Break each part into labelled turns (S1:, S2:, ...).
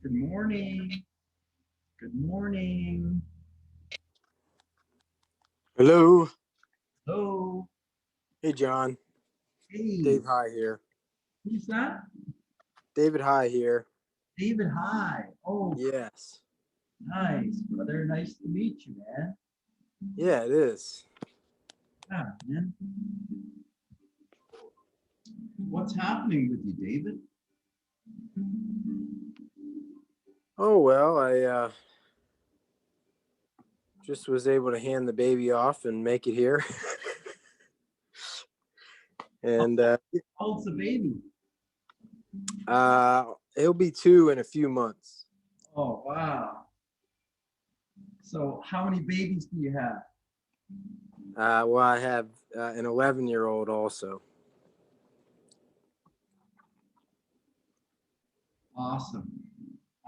S1: Good morning. Good morning.
S2: Hello.
S1: Hello.
S2: Hey, John.
S1: Hey,
S2: Dave High here.
S1: who's that?
S2: David High here.
S1: David. Hi. Oh,
S2: Yes.
S1: nice, brother. Nice to meet you, man.
S2: Yeah, it is.
S1: Yeah, man. What's happening with you, David?
S2: Oh, well, I just was able to hand the baby off and make it here. and
S1: How old's the baby?
S2: he'll be 2 in a few months.
S1: Oh, wow. So, how many babies do you have?
S2: Well, I have an 11-year-old also.
S1: Awesome.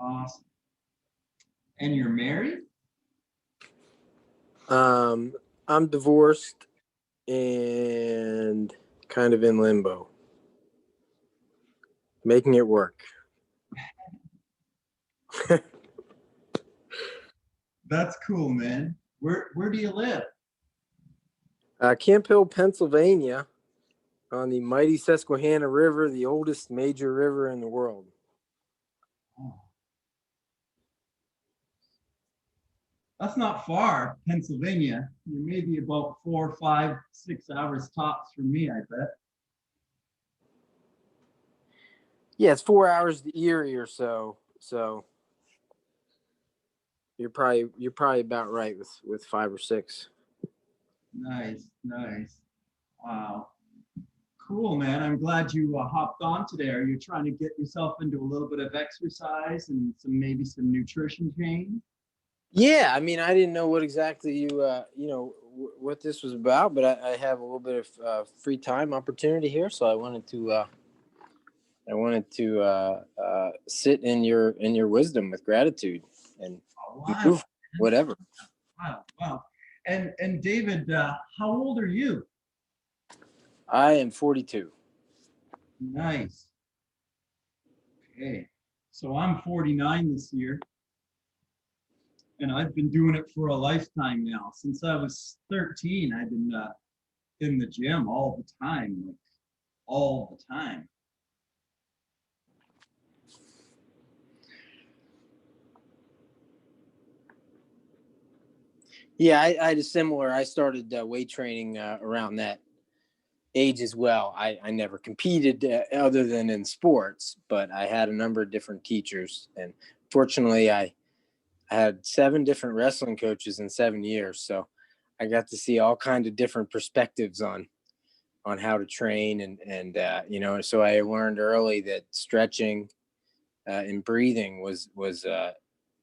S1: Awesome. And you're married?
S2: I'm divorced and kind of in limbo, making it work.
S1: That's cool, man. Where do you live?
S2: Camp Hill, Pennsylvania, on the mighty Susquehanna River, the oldest major river in the world.
S1: Oh. That's not far, Pennsylvania. You're maybe about 4, 5, 6 hours tops from me, I bet.
S2: Yeah, it's 4 hours to Erie or so. So you're probably about right with 5 or 6.
S1: Nice, nice. Wow. Cool, man. I'm glad you hopped on today. Are you trying to get yourself into a little bit of exercise and maybe some nutrition change?
S2: Yeah, I mean, I didn't know what exactly what this was about, but I have a little bit of free time opportunity here, so I wanted to sit in your wisdom with gratitude and
S1: Oh, wow,
S2: move whatever.
S1: wow, wow. And David, how old are you?
S2: I am 42.
S1: Nice. Okay. So I'm 49 this year, and I've been doing it for a lifetime now. Since I was 13, I've been in the gym all the time, like all the time.
S2: Yeah, I had a similar. I started weight training around that age as well. I never competed other than in sports, but I had a number of different teachers, and fortunately, I had 7 different wrestling coaches in 7 years. So I got to see all kinds of different perspectives on how to train, and so I learned early that stretching and breathing was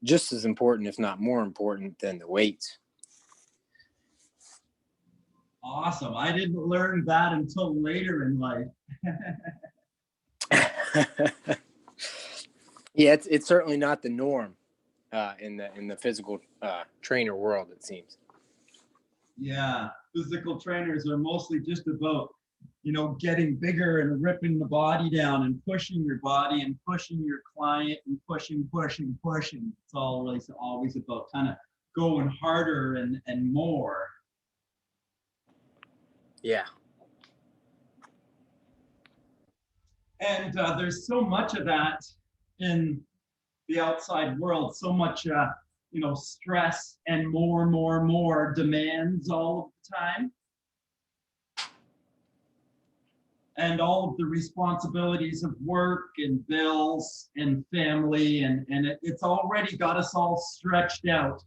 S2: just as important, if not more important, than the weights.
S1: Awesome. I didn't learn that until later in life.
S2: Yeah, it's certainly not the norm in the physical trainer world, it seems.
S1: Yeah, physical trainers are mostly just about, getting bigger and ripping the body down and pushing your body and pushing your client and pushing, pushing, pushing. It's always about kind of going harder and more.
S2: Yeah.
S1: And there's so much of that in the outside world, so much, stress and more demands all of the time. And all of the responsibilities of work and bills and family, and it's already got us all stretched out.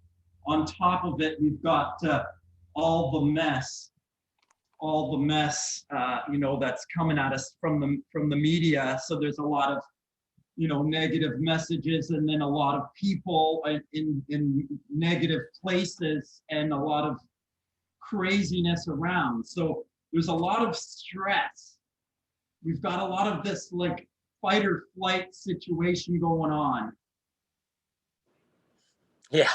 S1: On top of it, we've got all the mess, that's coming at us from the media. So there's a lot of negative messages, and then a lot of people in negative places, and a lot of craziness around. So there's a lot of stress. We've got a lot of this like fight or flight situation going on.
S2: Yeah.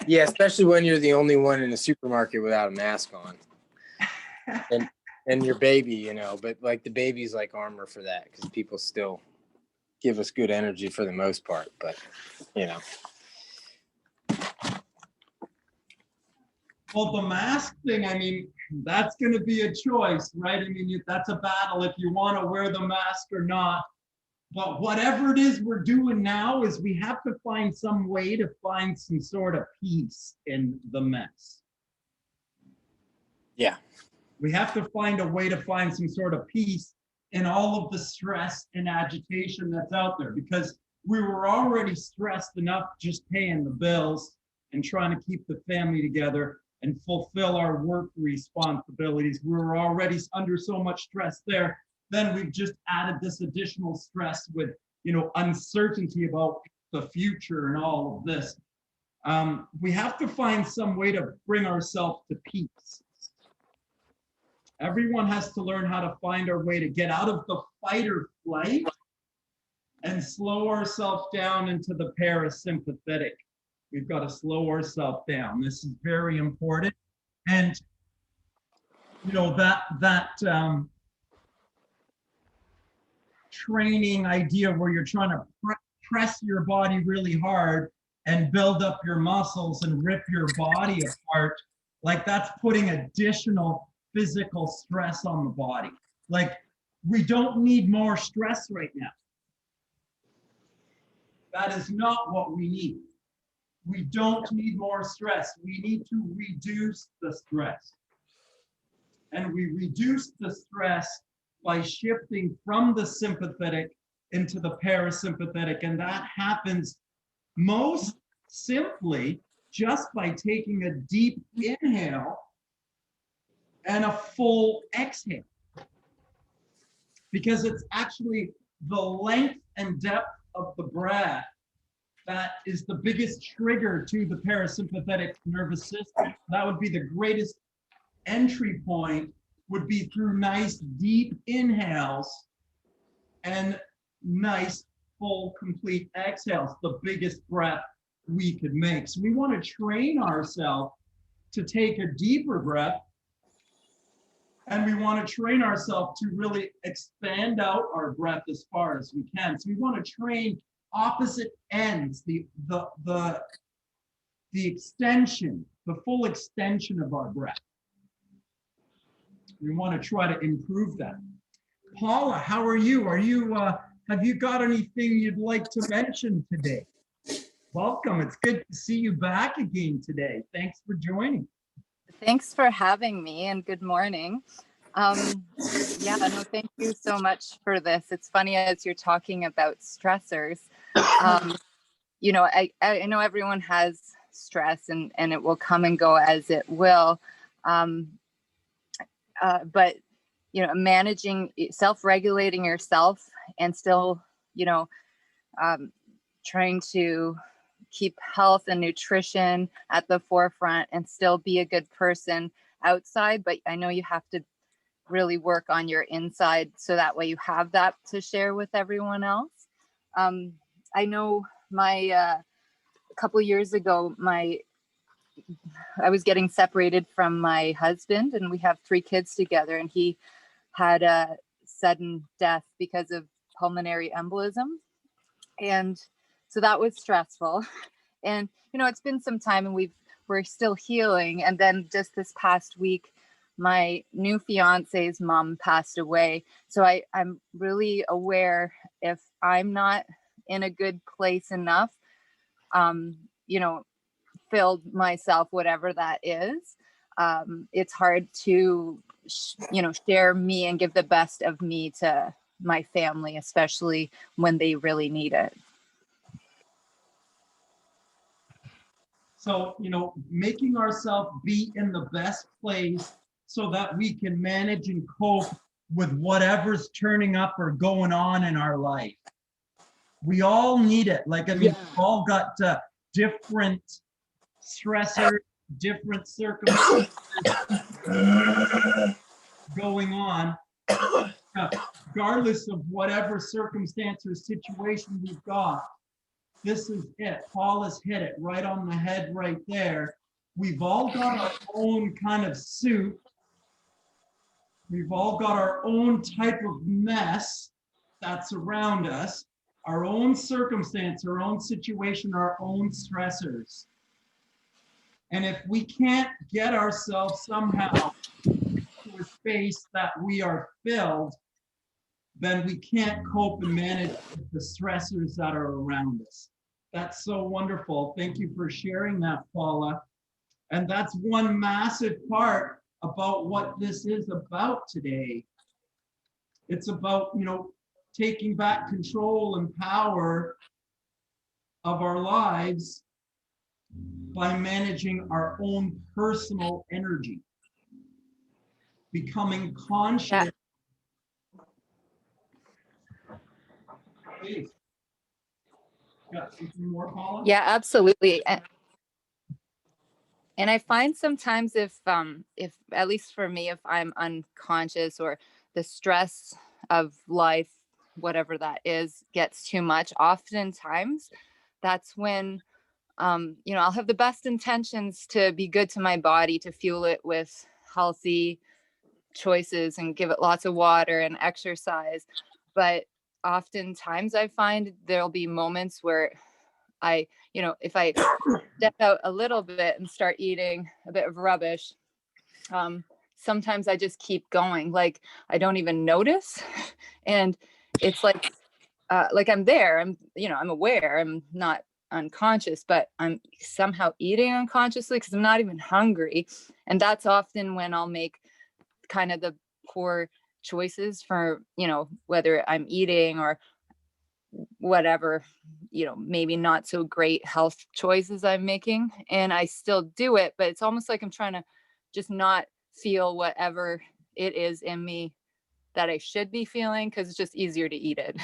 S2: Yeah, especially when you're the only one in a supermarket without a mask on. And your baby, but like the baby's like armor for that, because people still give us good energy for the most part. But, you know.
S1: Well, the mask thing, I mean, that's going to be a choice, right? I mean, that's a battle if you want to wear the mask or not. But whatever it is we're doing now is we have to find some way to find some sort of peace in the mess.
S2: Yeah.
S1: We have to find a way to find some sort of peace in all of the stress and agitation that's out there, because we were already stressed enough just paying the bills and trying to keep the family together and fulfill our work responsibilities. We were already under so much stress there. Then we've just added this additional stress with, you know, uncertainty about the future and all of this. We have to find some way to bring ourselves to peace. Everyone has to learn how to find our way to get out of the fight or flight and slow ourselves down into the parasympathetic. We've got to slow ourselves down. This is very important. And, you know, that training idea where you're trying to press your body really hard and build up your muscles and rip your body apart, like that's putting additional physical stress on the body. Like, we don't need more stress right now. That is not what we need. We don't need more stress. We need to reduce the stress. And we reduce the stress by shifting from the sympathetic into the parasympathetic. And that happens most simply just by taking a deep inhale and a full exhale. Because it's actually the length and depth of the breath that is the biggest trigger to the parasympathetic nervous system. That would be the greatest entry point, would be through nice deep inhales and nice full complete exhales, the biggest breath we could make. So we want to train ourselves to take a deeper breath, and we want to train ourselves to really expand out our breath as far as we can. So we want to train opposite ends, the extension, the full extension of our breath. We want to try to improve that. Paula, how are you? Have you got anything you'd like to mention today? Welcome. It's good to see you back again today. Thanks for joining.
S3: Thanks for having me, and good morning. Yeah, no, thank you so much for this. It's funny as you're talking about stressors. You know, I know everyone has stress, and it will come and go as it will. But, you know, managing, self-regulating yourself and still, you know, trying to keep health and nutrition at the forefront and still be a good person outside. But I know you have to really work on your inside so that way you have that to share with everyone else. I know a couple years ago, I was getting separated from my husband, and we have 3 kids together, and he had a sudden death because of pulmonary embolism. And so that was stressful. And, you know, it's been some time, and we're still healing. And then just this past week, my new fiance's mom passed away. So I'm really aware, if I'm not in a good place enough, you know, filled myself, whatever that is, it's hard to, you know, share me and give the best of me to my family, especially when they really need it.
S1: So, you know, making ourselves be in the best place so that we can manage and cope with whatever's turning up or going on in our life. We all need it. Like, I mean, we've all got different stressors, different circumstances going on. Regardless of whatever circumstance or situation we've got, this is it. Paul has hit it right on the head right there. We've all got our own kind of suit. We've all got our own type of mess that's around us. our own circumstance, our own situation, our own stressors. And if we can't get ourselves somehow to a space that we are filled, then we can't cope and manage the stressors that are around us. That's so wonderful. Thank you for sharing that, Paula. And that's one massive part about what this is about today. It's about, taking back control and power of our lives by managing our own personal energy, becoming conscious. Please. Got something more, Paula?
S3: Yeah, absolutely. And I find sometimes if at least for me, if I'm unconscious or the stress of life, whatever that is, gets too much, oftentimes that's when I'll have the best intentions to be good to my body, to fuel it with healthy choices and give it lots of water and exercise. But oftentimes I find there'll be moments where if I step out a little bit and start eating a bit of rubbish, sometimes I just keep going. Like I don't even notice. And it's like I'm there, I'm aware, I'm not unconscious, but I'm somehow eating unconsciously because I'm not even hungry. And that's often when I'll make kind of the poor choices for, whether I'm eating or whatever, maybe not so great health choices I'm making. And I still do it, but it's almost like I'm trying to just not feel whatever it is in me that I should be feeling, because it's just easier to eat it.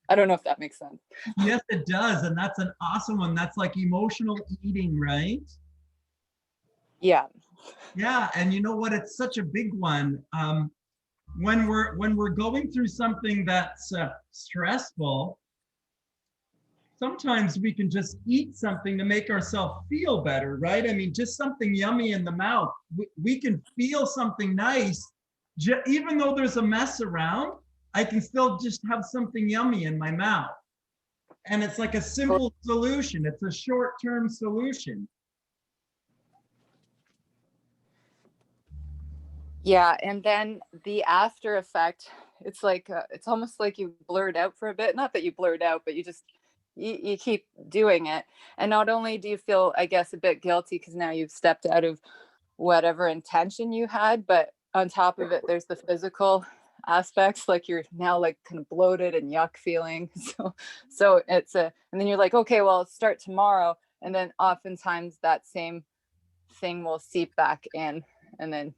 S3: I don't know if that makes sense.
S1: Yes, it does. And that's an awesome one. That's like emotional eating, right?
S3: Yeah.
S1: Yeah. And you know what? It's such a big one. When we're going through something that's stressful, sometimes we can just eat something to make ourselves feel better, right? I mean, just something yummy in the mouth. We can feel something nice, even though there's a mess around. I can still just have something yummy in my mouth. And it's like a simple solution. It's a short-term solution.
S3: Yeah. And then the after effect, it's like, it's almost like you blurred out for a bit. Not that you blurred out, but you keep doing it. And not only do you feel, I guess, a bit guilty because now you've stepped out of whatever intention you had, but on top of it, there's the physical aspects, like you're now like kind of bloated and yuck feeling. So and then you're like, okay, well, let's start tomorrow. And then oftentimes that same thing will seep back in. And then,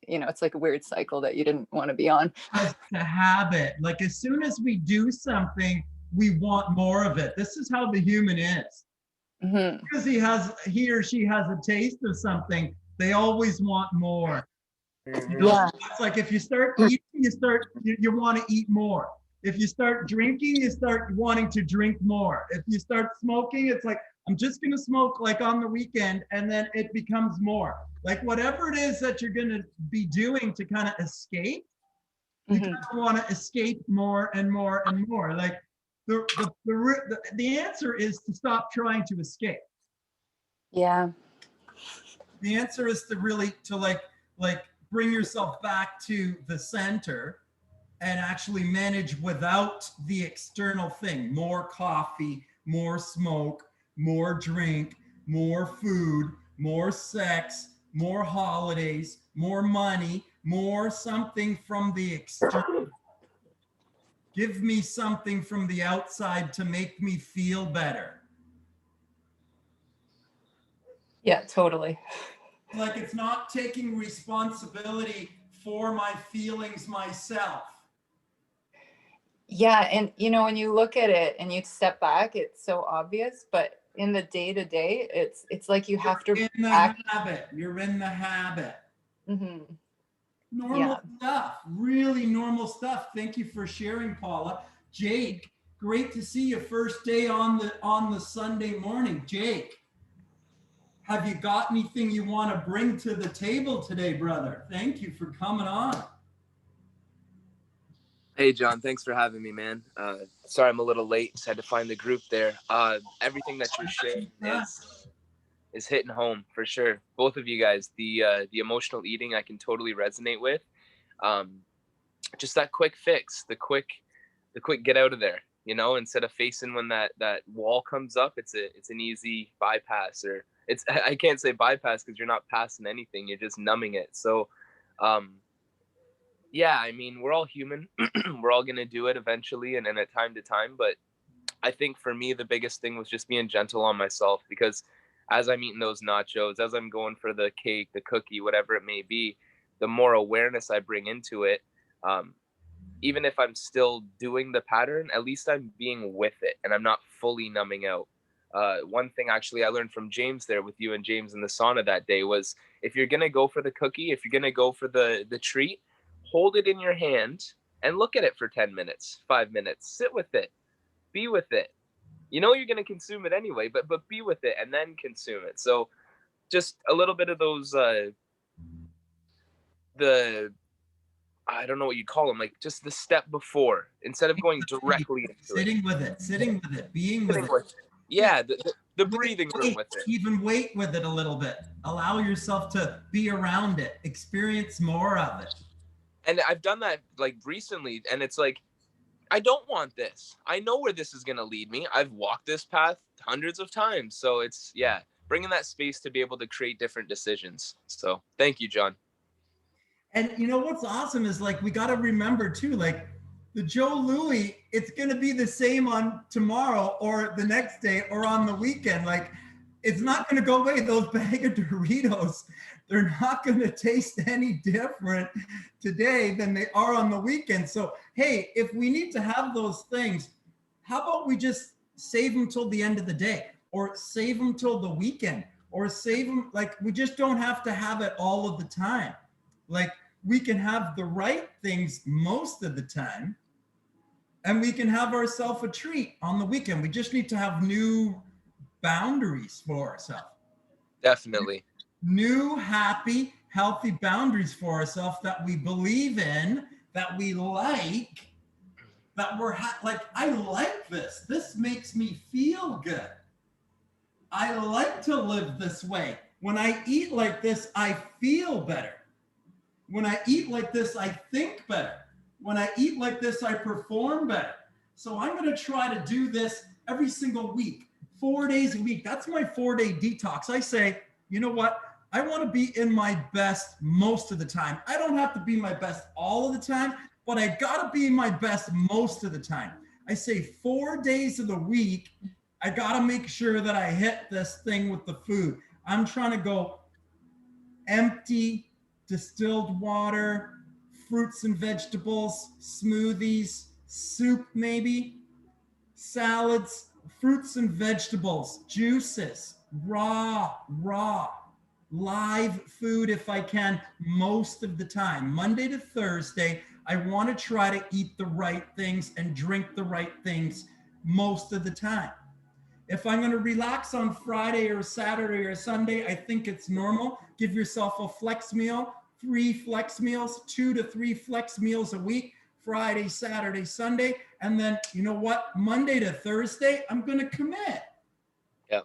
S3: it's like a weird cycle that you didn't want to be on.
S1: It's a habit. Like as soon as we do something, we want more of it. This is how the human is.
S3: Mm-hmm.
S1: Because he or she has a taste of something, they always want more.
S3: Yeah.
S1: It's like if you start eating, you want to eat more. If you start drinking, you start wanting to drink more. If you start smoking, it's like, I'm just going to smoke like on the weekend, and then it becomes more. Like whatever it is that you're going to be doing to kind of escape, you kind of want to escape more and more and more. Like the answer is to stop trying to escape.
S3: Yeah.
S1: The answer is to really like bring yourself back to the center and actually manage without the external thing. More coffee, more smoke, more drink, more food, more sex, more holidays, more money, more something from the external. Give me something from the outside to make me feel better.
S3: Yeah, totally.
S1: Like it's not taking responsibility for my feelings myself.
S3: Yeah. And, when you look at it and you step back, it's so obvious, but in the day to day, it's like you have to
S1: habit. You're in the habit.
S3: Mm-hmm.
S1: Normal stuff, really normal stuff. Thank you for sharing, Paula. Jake, great to see you first day on the Sunday morning. Jake, have you got anything you want to bring to the table today, brother? Thank you for coming on.
S4: Hey, John, thanks for having me, man. Sorry I'm a little late. Just had to find the group there. Everything that you're sharing is hitting home for sure. Both of you guys, the emotional eating, I can totally resonate with. Um, just that quick fix, the quick get out of there. Instead of facing when that wall comes up, it's an easy bypass, or I can't say bypass because you're not passing anything. You're just numbing it. So, um, yeah, I mean, we're all human. We're all gonna do it eventually, and at time to time. But I think for me, the biggest thing was just being gentle on myself, because as I'm eating those nachos, as I'm going for the cake, the cookie, whatever it may be, the more awareness I bring into it, um, even if I'm still doing the pattern, at least I'm being with it and I'm not fully numbing out. One thing actually I learned from James there with you and James in the sauna that day was, if you're gonna go for the cookie, if you're gonna go for the treat, hold it in your hand and look at it for 10 minutes, 5 minutes, sit with it, be with it. You're gonna consume it anyway, but be with it and then consume it. So just a little bit of those the I don't know what you call them, like just the step before, instead of going directly into
S1: Sitting with it, being with it.
S4: Yeah, the breathing room with it.
S1: Even wait with it a little bit. Allow yourself to be around it, experience more of it.
S4: And I've done that like recently, and it's like, I don't want this. I know where this is gonna lead me. I've walked this path hundreds of times. So it's, yeah, bringing that space to be able to create different decisions. So thank you, John.
S1: And you know what's awesome is, like, we got to remember too, like, the Joe Louis, it's going to be the same on tomorrow or the next day or on the weekend. Like, it's not going to go away. Those bag of Doritos, they're not going to taste any different today than they are on the weekend. So, hey, if we need to have those things, how about we just save them till the end of the day, or save them till the weekend, or save them, like, we just don't have to have it all of the time. Like, we can have the right things most of the time, and we can have ourselves a treat on the weekend. We just need to have new boundaries for ourselves.
S4: Definitely.
S1: New, happy, healthy boundaries for ourselves that we believe in, that we like, that we're like, I like this. This makes me feel good. I like to live this way. When I eat like this, I feel better. When I eat like this, I think better. When I eat like this, I perform better. So I'm going to try to do this every single week, 4 days a week. That's my 4-day detox. I say, you know what? I want to be in my best most of the time. I don't have to be my best all of the time, but I got to be my best most of the time. I say 4 days of the week, I got to make sure that I hit this thing with the food. I'm trying to go empty, distilled water, fruits and vegetables, smoothies, soup maybe, salads, fruits and vegetables, juices, raw, live food if I can, most of the time. Monday to Thursday, I want to try to eat the right things and drink the right things most of the time. If I'm going to relax on Friday or Saturday or Sunday, I think it's normal. Give yourself a flex meal, 3 flex meals, 2 to 3 flex meals a week, Friday, Saturday, Sunday. And then, you know what? Monday to Thursday, I'm going to commit.
S4: Yeah.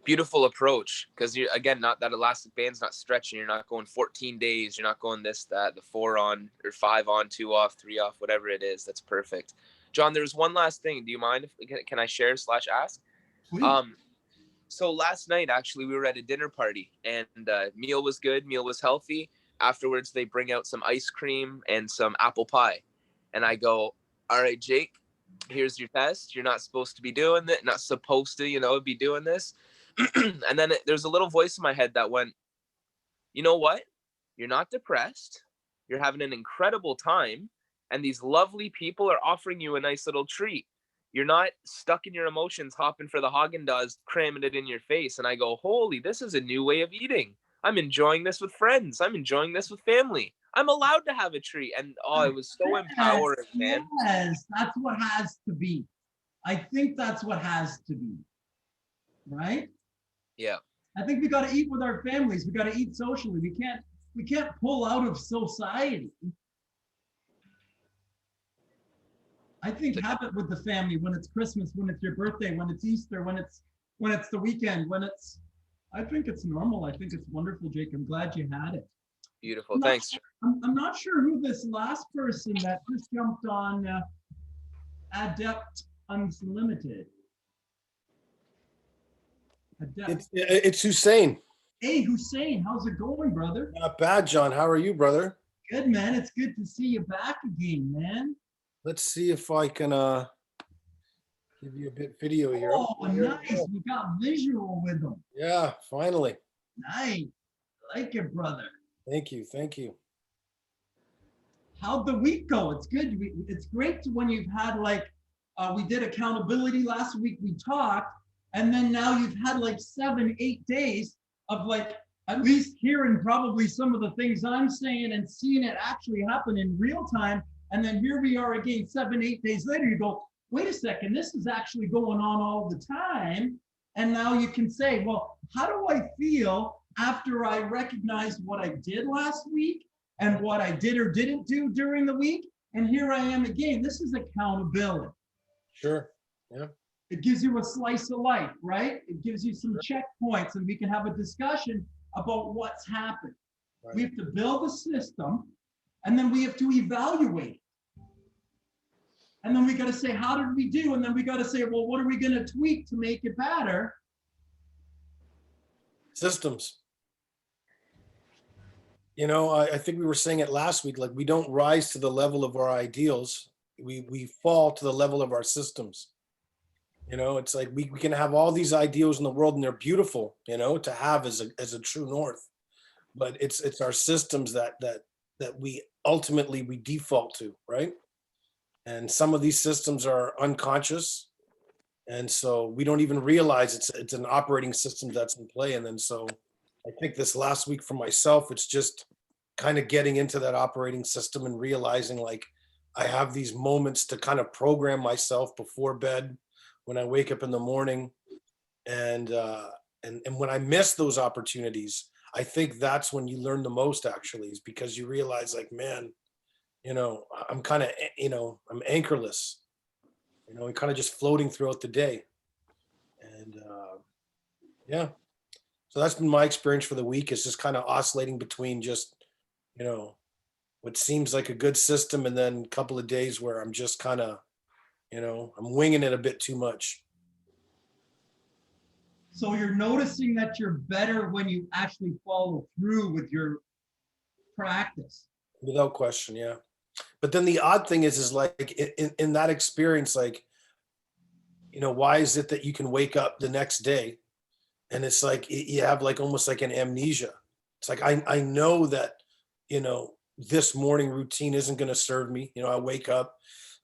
S4: Beautiful approach, because you're, again, not that elastic band's not stretching. You're not going 14 days. You're not going this, that, the 4 on or 5 on, 2 off, 3 off, whatever it is. That's perfect. John, there's one last thing. Do you mind if can I share / ask?
S1: Please.
S4: So last night, actually, we were at a dinner party, and meal was good. Meal was healthy. Afterwards, they bring out some ice cream and some apple pie. And I go, all right, Jake, here's your test. You're not supposed to be doing that. Not supposed to, be doing this. And then there's a little voice in my head that went, you know what? You're not depressed. You're having an incredible time. And these lovely people are offering you a nice little treat. You're not stuck in your emotions, hopping for the Haagen-Dazs, cramming it in your face. And I go, holy, this is a new way of eating. I'm enjoying this with friends. I'm enjoying this with family. I'm allowed to have a treat. And it was so empowering, man.
S1: Yes, that's what has to be. I think that's what has to be. Right?
S4: Yeah.
S1: I think we got to eat with our families. We got to eat socially. We can't pull out of society. I think have it with the family when it's Christmas, when it's your birthday, when it's Easter, when it's the weekend, I think it's normal. I think it's wonderful, Jake. I'm glad you had it.
S4: Beautiful. Thanks.
S1: I'm not sure who this last person that just jumped on Adept Unlimited. Adept.
S5: It's Hussein.
S1: Hey, Hussein, how's it going, brother?
S5: Not bad, John. How are you, brother?
S1: Good, man. It's good to see you back again, man.
S5: Let's see if I can give you a bit video here.
S1: Oh, nice. We got visual with them.
S5: Yeah, finally.
S1: Nice. Like it, brother.
S5: Thank you. Thank you.
S1: How'd the week go? It's good. It's great when you've had we did accountability last week. We talked, and then now you've had 7-8 days of at least hearing probably some of the things I'm saying and seeing it actually happen in real time. And then here we are again, 7-8 days later, you go, wait a second, this is actually going on all the time. And now you can say, well, how do I feel after I recognize what I did last week and what I did or didn't do during the week? And here I am again. This is accountability.
S5: Sure. Yeah.
S1: It gives you a slice of life, right? It gives you some checkpoints, and we can have a discussion about what's happened.
S5: Right.
S1: We have to build a system, and then we have to evaluate it. And then we got to say, how did we do? And then we got to say, well, what are we going to tweak to make it better?
S5: Systems. I think we were saying it last week, we don't rise to the level of our ideals. We fall to the level of our systems. It's like we can have all these ideals in the world, and they're beautiful, to have as a true north. But it's our systems that we ultimately default to, right? And some of these systems are unconscious, and so we don't even realize it's an operating system that's in play. And then so I think this last week for myself, it's just kind of getting into that operating system and realizing I have these moments to kind of program myself before bed, when I wake up in the morning, and when I miss those opportunities, I think that's when you learn the most, actually, is because you realize man, I'm kind of, I'm anchorless, I'm kind of just floating throughout the day. And yeah, so that's been my experience for the week, is just kind of oscillating between just, what seems like a good system, and then a couple of days where I'm just kind of, I'm winging it a bit too much.
S1: So you're noticing that you're better when you actually follow through with your practice.
S5: Without question, yeah. But then the odd thing is in that experience, why is it that you can wake up the next day and it's you have almost like an amnesia? It's I know that, this morning routine isn't going to serve me. I wake up,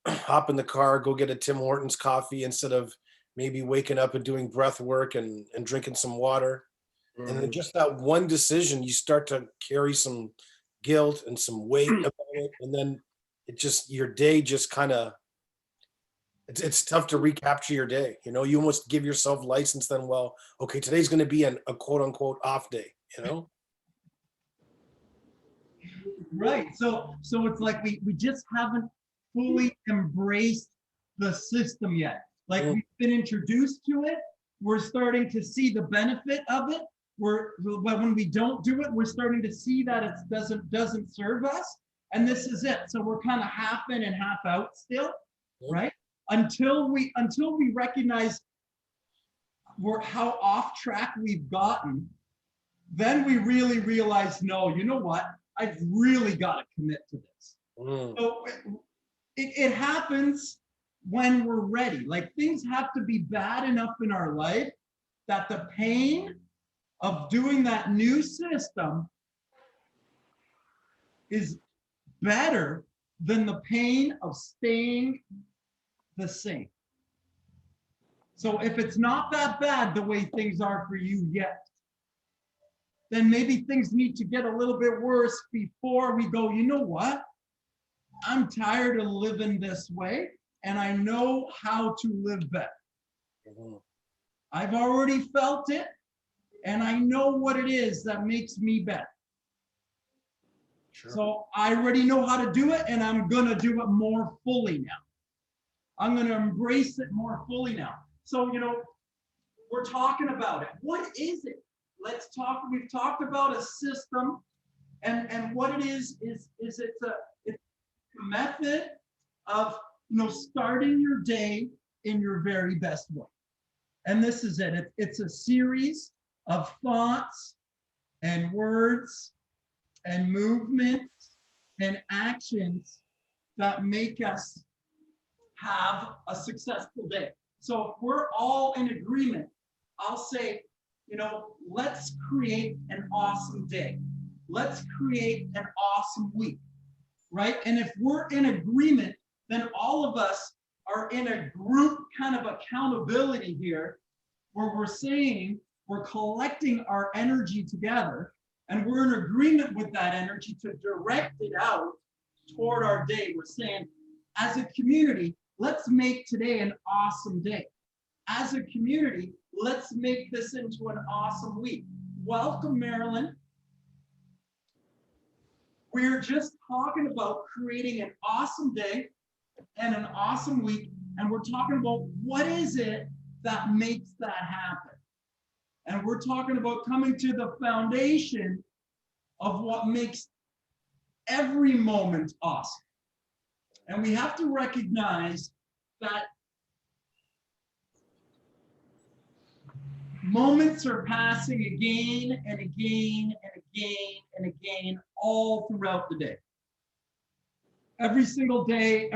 S5: hop in the car, go get a Tim Hortons coffee instead of maybe waking up and doing breath work and drinking some water. Mm-hmm. And then just that one decision, you start to carry some guilt and some weight about it. And then your day just kind of, it's tough to recapture your day. You almost give yourself license then, well, okay, today's going to be a quote unquote off day,
S1: Right. So it's we just haven't fully embraced the system yet. We've been introduced to it. We're starting to see the benefit of it. When we don't do it, we're starting to see that it doesn't serve us. And this is it. So we're kind of half in and half out still, right? Until we recognize how off track we've gotten, then we really realize, no, you know what? I've really got to commit to this. So it happens when we're ready. Things have to be bad enough in our life that the pain of doing that new system is better than the pain of staying the same. So if it's not that bad the way things are for you yet, then maybe things need to get a little bit worse before we go, you know what? I'm tired of living this way, and I know how to live better. Mm-hmm. I've already felt it, and I know what it is that makes me better. Sure. So I already know how to do it, and I'm going to do it more fully now. I'm going to embrace it more fully now. So, we're talking about it. What is it? Let's talk. We've talked about a system, and what it is it's a method of starting your day in your very best way. And this is it. It's a series of thoughts and words and movements and actions that make us have a successful day. So if we're all in agreement, I'll say, let's create an awesome day. Let's create an awesome week, right? And if we're in agreement, then all of us are in a group kind of accountability here, where we're saying we're collecting our energy together, and we're in agreement with that energy to direct it out toward our day. We're saying, as a community, let's make today an awesome day. As a community, let's make this into an awesome week. Welcome, Marilyn. We're just talking about creating an awesome day and an awesome week, and we're talking about what is it that makes that happen. And we're talking about coming to the foundation of what makes every moment awesome. And we have to recognize that moments are passing again and again and again and again all throughout the day. Every single day,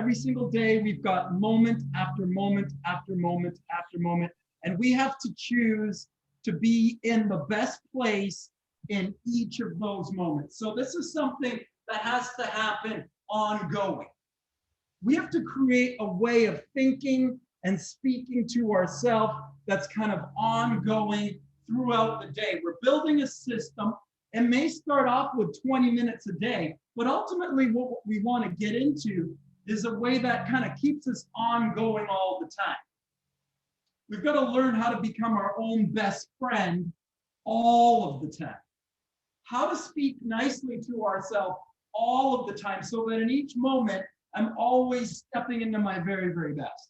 S1: we've got moment after moment after moment after moment. And we have to choose to be in the best place in each of those moments. So this is something that has to happen ongoing. We have to create a way of thinking and speaking to ourselves that's kind of ongoing throughout the day. We're building a system. It may start off with 20 minutes a day, but ultimately what we want to get into is a way that kind of keeps us ongoing all the time. We've got to learn how to become our own best friend all of the time. How to speak nicely to ourselves all of the time, so that in each moment, I'm always stepping into my very, very best.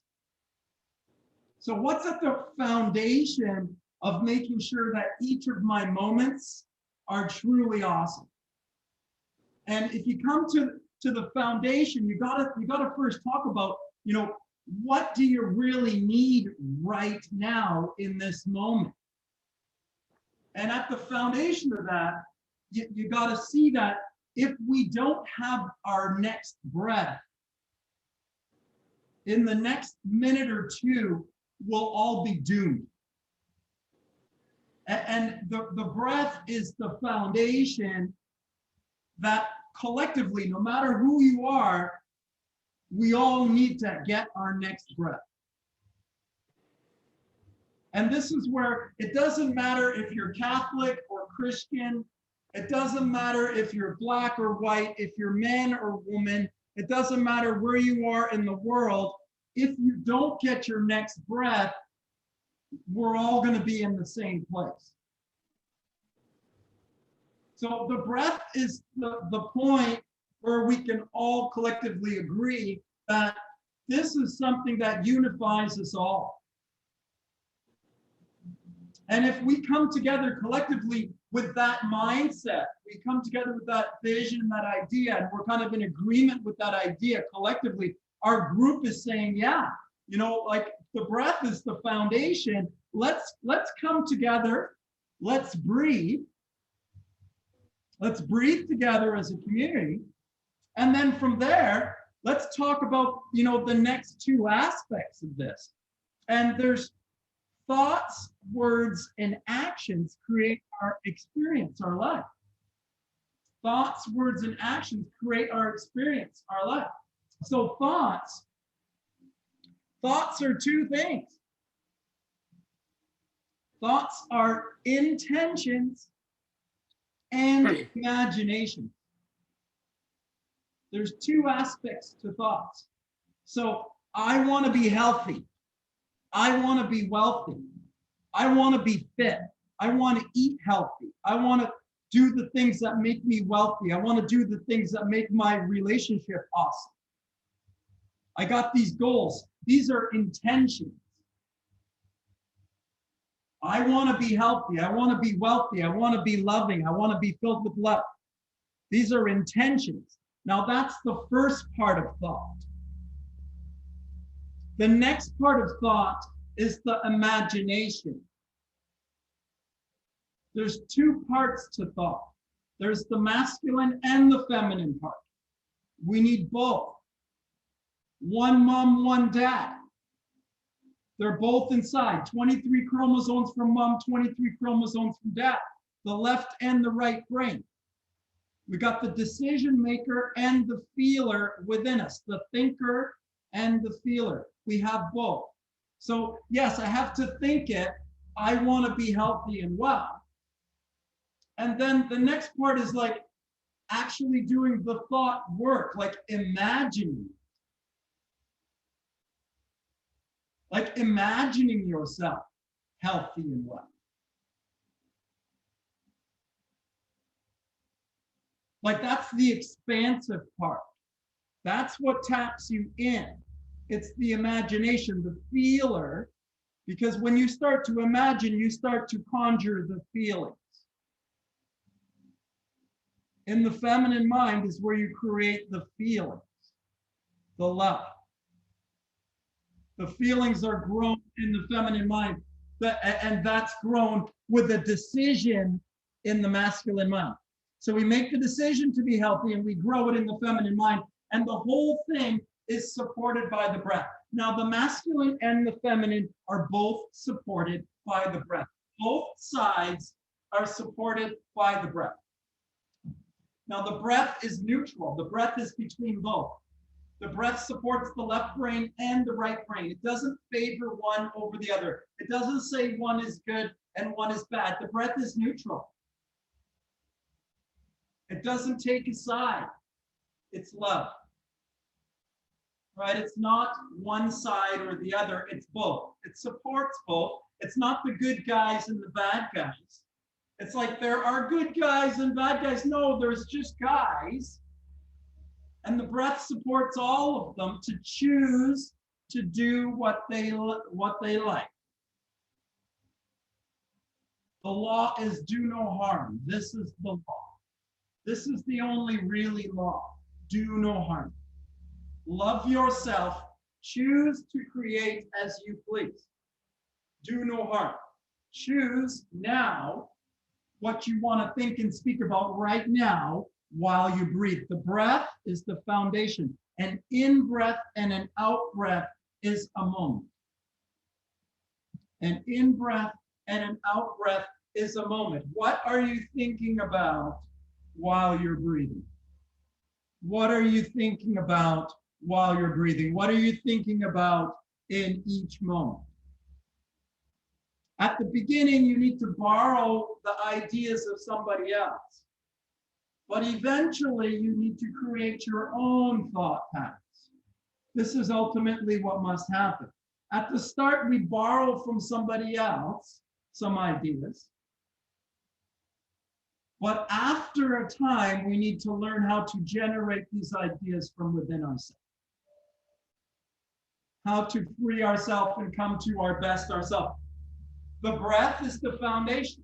S1: So what's at the foundation of making sure that each of my moments are truly awesome? And if you come to the foundation, you gotta first talk about, what do you really need right now in this moment? And at the foundation of that, you got to see that if we don't have our next breath, in the next minute or two, we'll all be doomed. And the breath is the foundation that collectively, no matter who you are, we all need to get our next breath. And this is where it doesn't matter if you're Catholic or Christian. It doesn't matter if you're black or white, if you're man or woman. It doesn't matter where you are in the world. If you don't get your next breath, we're all going to be in the same place. So the breath is the point where we can all collectively agree that this is something that unifies us all. And if we come together collectively with that mindset, we come together with that vision, that idea, and we're kind of in agreement with that idea collectively, our group is saying, yeah, like the breath is the foundation. Let's come together. Let's breathe. Let's breathe together as a community. And then from there, let's talk about, the next two aspects of this. And there's thoughts, words, and actions create our experience, our life. Thoughts, words, and actions create our experience, our life. So thoughts are two things. Thoughts are intentions and imagination. There's two aspects to thoughts. So I want to be healthy. I want to be wealthy. I want to be fit. I want to eat healthy. I want to do the things that make me wealthy. I want to do the things that make my relationship awesome. I got these goals. These are intentions. I want to be healthy. I want to be wealthy. I want to be loving. I want to be filled with love. These are intentions. Now that's the first part of thought. The next part of thought is the imagination. There's two parts to thought. There's the masculine and the feminine part. We need both. One mom, one dad. They're both inside. 23 chromosomes from mom, 23 chromosomes from dad. The left and the right brain. We got the decision maker and the feeler within us, the thinker and the feeler. We have both. So yes, I have to think it. I want to be healthy and well. And then the next part is like actually doing the thought work, like imagining. Like imagining yourself healthy and well. Like that's the expansive part. That's what taps you in. It's the imagination, the feeler, because when you start to imagine, you start to conjure the feelings. In the feminine mind is where you create the feelings, the love. The feelings are grown in the feminine mind, and that's grown with a decision in the masculine mind. So we make the decision to be healthy and we grow it in the feminine mind, and the whole thing is supported by the breath. Now, the masculine and the feminine are both supported by the breath. Both sides are supported by the breath. Now, the breath is neutral. The breath is between both. The breath supports the left brain and the right brain. It doesn't favor one over the other. It doesn't say one is good and one is bad. The breath is neutral. It doesn't take a side. It's love. Right? It's not one side or the other. It's both. It supports both. It's not the good guys and the bad guys. It's like there are good guys and bad guys. No, there's just guys. And the breath supports all of them to choose to do what they like. The law is do no harm. This is the law. This is the only really law. Do no harm. Love yourself. Choose to create as you please. Do no harm. Choose now what you want to think and speak about right now while you breathe. The breath is the foundation. An in-breath and an out-breath is a moment. An in-breath and an out-breath is a moment. What are you thinking about while you're breathing? What are you thinking about while you're breathing? What are you thinking about in each moment? At the beginning, you need to borrow the ideas of somebody else. But eventually, you need to create your own thought paths. This is ultimately what must happen. At the start, we borrow from somebody else some ideas. But after a time, we need to learn how to generate these ideas from within ourselves. How to free ourselves and come to our best ourselves. The breath is the foundation.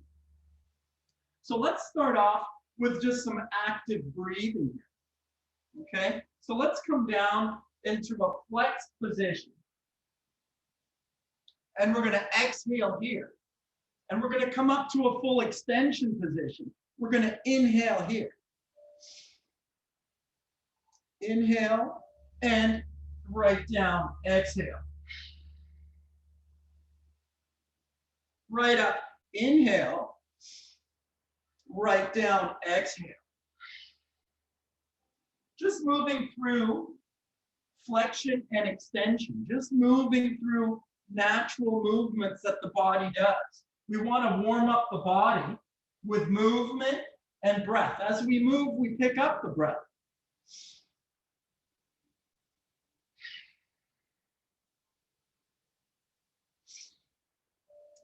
S1: So let's start off with just some active breathing here. Okay, so let's come down into a flexed position. And we're going to exhale here. And we're going to come up to a full extension position. We're going to inhale here. Inhale and right down, exhale. Right up, inhale, right down, exhale. Just moving through flexion and extension, just moving through natural movements that the body does. We want to warm up the body with movement and breath. As we move, we pick up the breath.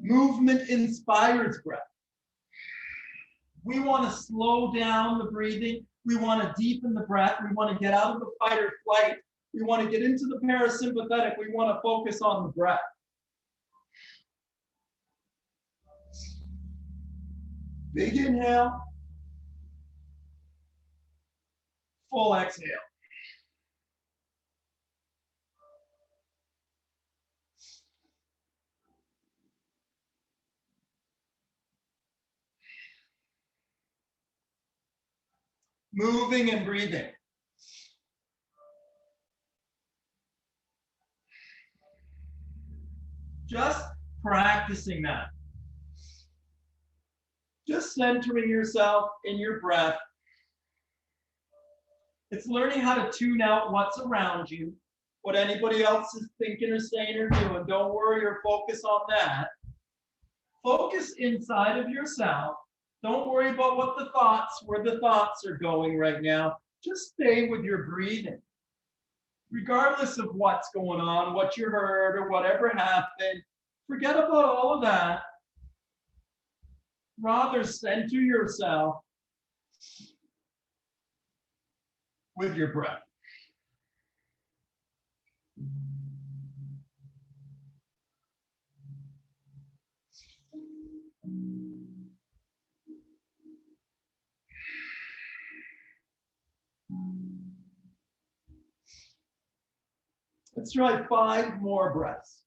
S1: Movement inspires breath. We want to slow down the breathing. We want to deepen the breath. We want to get out of the fight or flight We want to get into the parasympathetic. We want to focus on the breath. Big inhale. Full exhale. Moving and breathing. Just practicing that. Just centering yourself in your breath. It's learning how to tune out what's around you, what anybody else is thinking or saying or doing. Don't worry or focus on that. Focus inside of yourself. Don't worry about where the thoughts are going right now. Just stay with your breathing. Regardless of what's going on, what you heard or whatever happened, forget about all of that. Rather center yourself with your breath. Let's try 5 more breaths.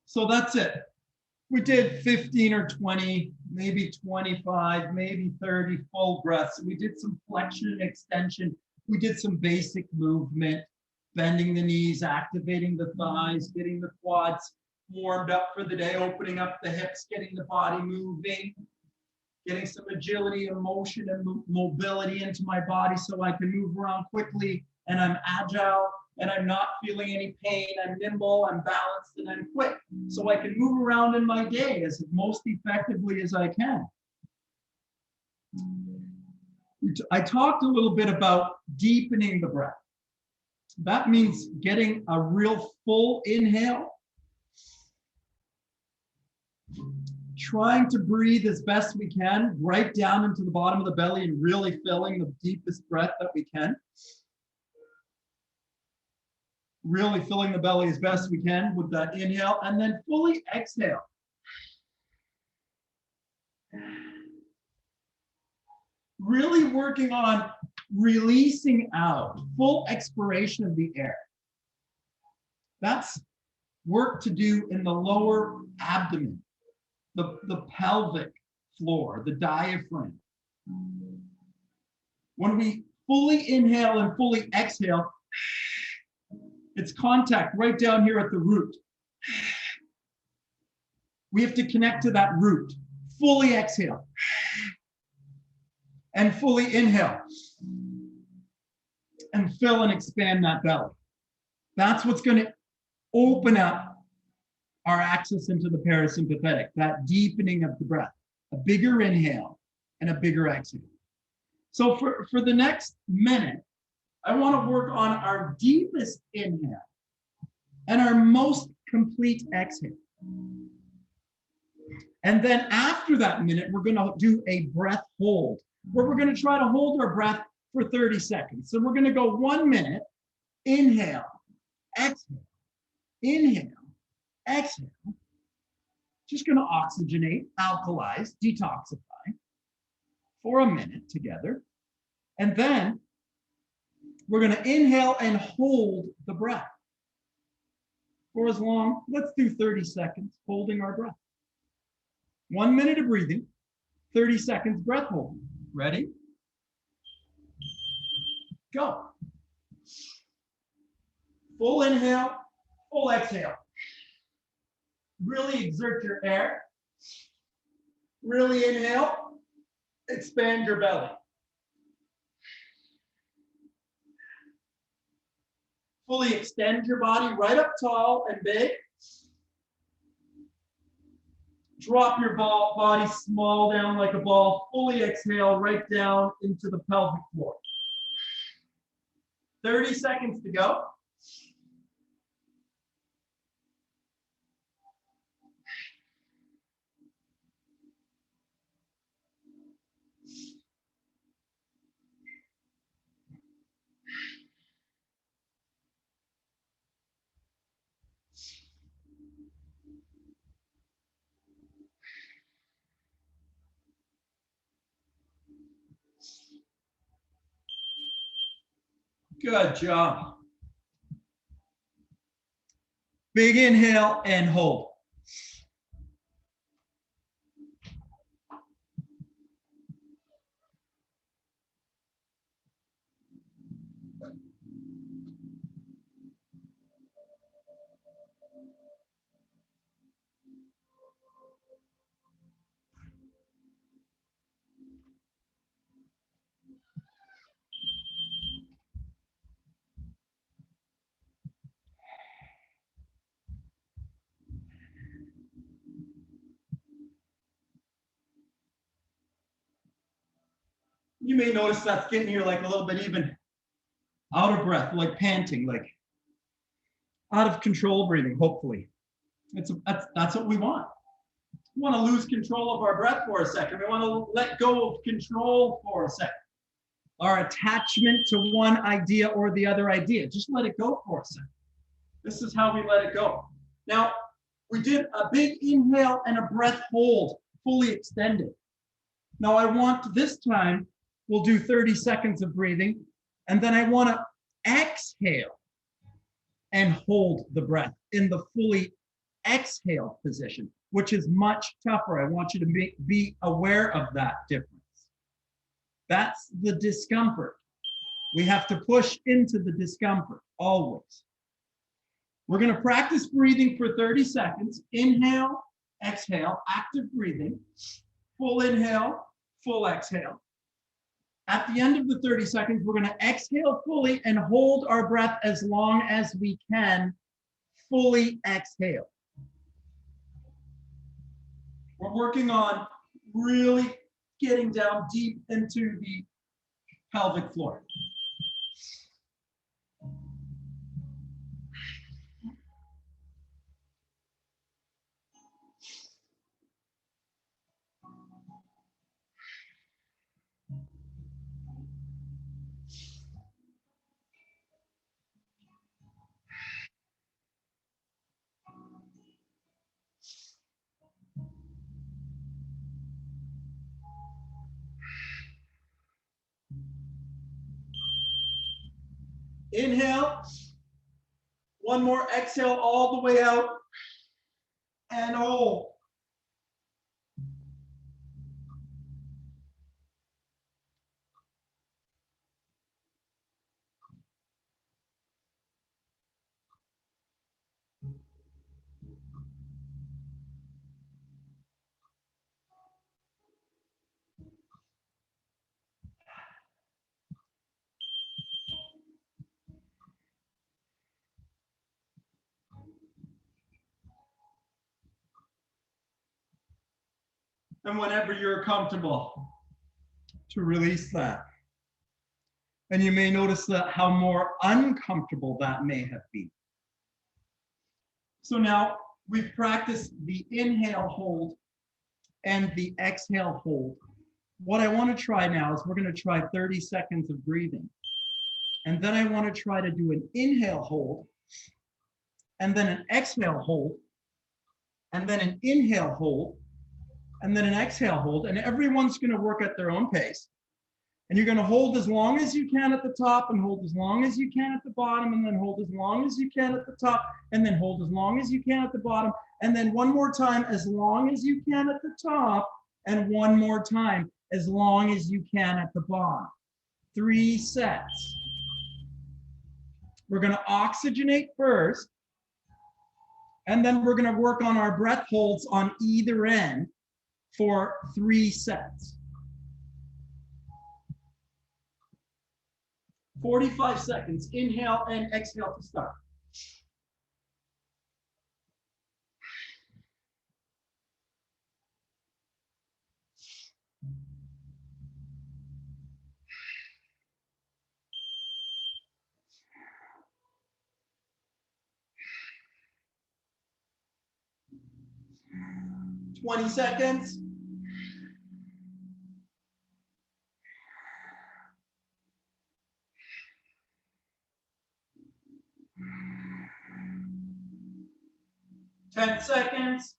S1: So that's it. We did 15 or 20, maybe 25, maybe 30 full breaths. We did some flexion and extension. We did some basic movement, bending the knees, activating the thighs, getting the quads warmed up for the day, opening up the hips, getting the body moving, getting some agility and motion and mobility into my body so I can move around quickly and I'm agile and I'm not feeling any pain. I'm nimble, I'm balanced, and I'm quick. So I can move around in my day as most effectively as I can. I talked a little bit about deepening the breath. That means getting a real full inhale, trying to breathe as best we can, right down into the bottom of the belly and really filling the deepest breath that we can. Really filling the belly as best we can with that inhale, and then fully exhale. Really working on releasing out, full expiration of the air. That's work to do in the lower abdomen, the pelvic floor, the diaphragm. When we fully inhale and fully exhale, it's contact right down here at the root. We have to connect to that root. Fully exhale. And fully inhale. And fill and expand that belly. That's what's going to open up our access into the parasympathetic, that deepening of the breath. A bigger inhale and a bigger exhale. So for the next minute, I want to work on our deepest inhale and our most complete exhale. And then after that minute, we're going to do a breath hold, where we're going to try to hold our breath for 30 seconds. So we're going to go 1 minute, inhale, exhale, inhale, exhale. Just going to oxygenate, alkalize, detoxify for a minute together. And then we're going to inhale and hold the breath for as long, let's do 30 seconds, holding our breath. 1 minute of breathing, 30 seconds breath holding. Ready? Go. Full inhale, full exhale. Really exert your air. Really inhale, expand your belly. Fully extend your body right up tall and big. Drop your body small down like a ball. Fully exhale right down into the pelvic floor. 30 seconds to go. Good job. Big inhale and hold. You may notice that's getting you like a little bit even out of breath, like panting, like out of control breathing, hopefully. That's what we want. We want to lose control of our breath for a second. We want to let go of control for a second. Our attachment to one idea or the other idea. Just let it go for a second. This is how we let it go. Now, we did a big inhale and a breath hold, fully extended. Now I want this time, we'll do 30 seconds of breathing, and then I want to exhale and hold the breath in the fully exhale position, which is much tougher. I want you to be aware of that difference. That's the discomfort. We have to push into the discomfort always. We're going to practice breathing for 30 seconds. Inhale, exhale, active breathing, full inhale, full exhale. At the end of the 30 seconds, we're going to exhale fully and hold our breath as long as we can. Fully exhale. We're working on really getting down deep into the pelvic floor. Inhale. One more exhale all the way out. And hold. And whenever you're comfortable, to release that. And you may notice that how more uncomfortable that may have been. So now we've practiced the inhale hold and the exhale hold. What I want to try now is we're going to try 30 seconds of breathing. And then I want to try to do an inhale hold, and then an exhale hold, and then an inhale hold, and then an exhale hold, and everyone's going to work at their own pace. And you're going to hold as long as you can at the top, and hold as long as you can at the bottom, and then hold as long as you can at the top, and then hold as long as you can at the bottom, and then one more time as long as you can at the top, and one more time as long as you can at the bottom. 3 sets. We're going to oxygenate first, and then we're going to work on our breath holds on either end for 3 sets. 45 seconds, inhale and exhale to start. 20 seconds. Ten seconds.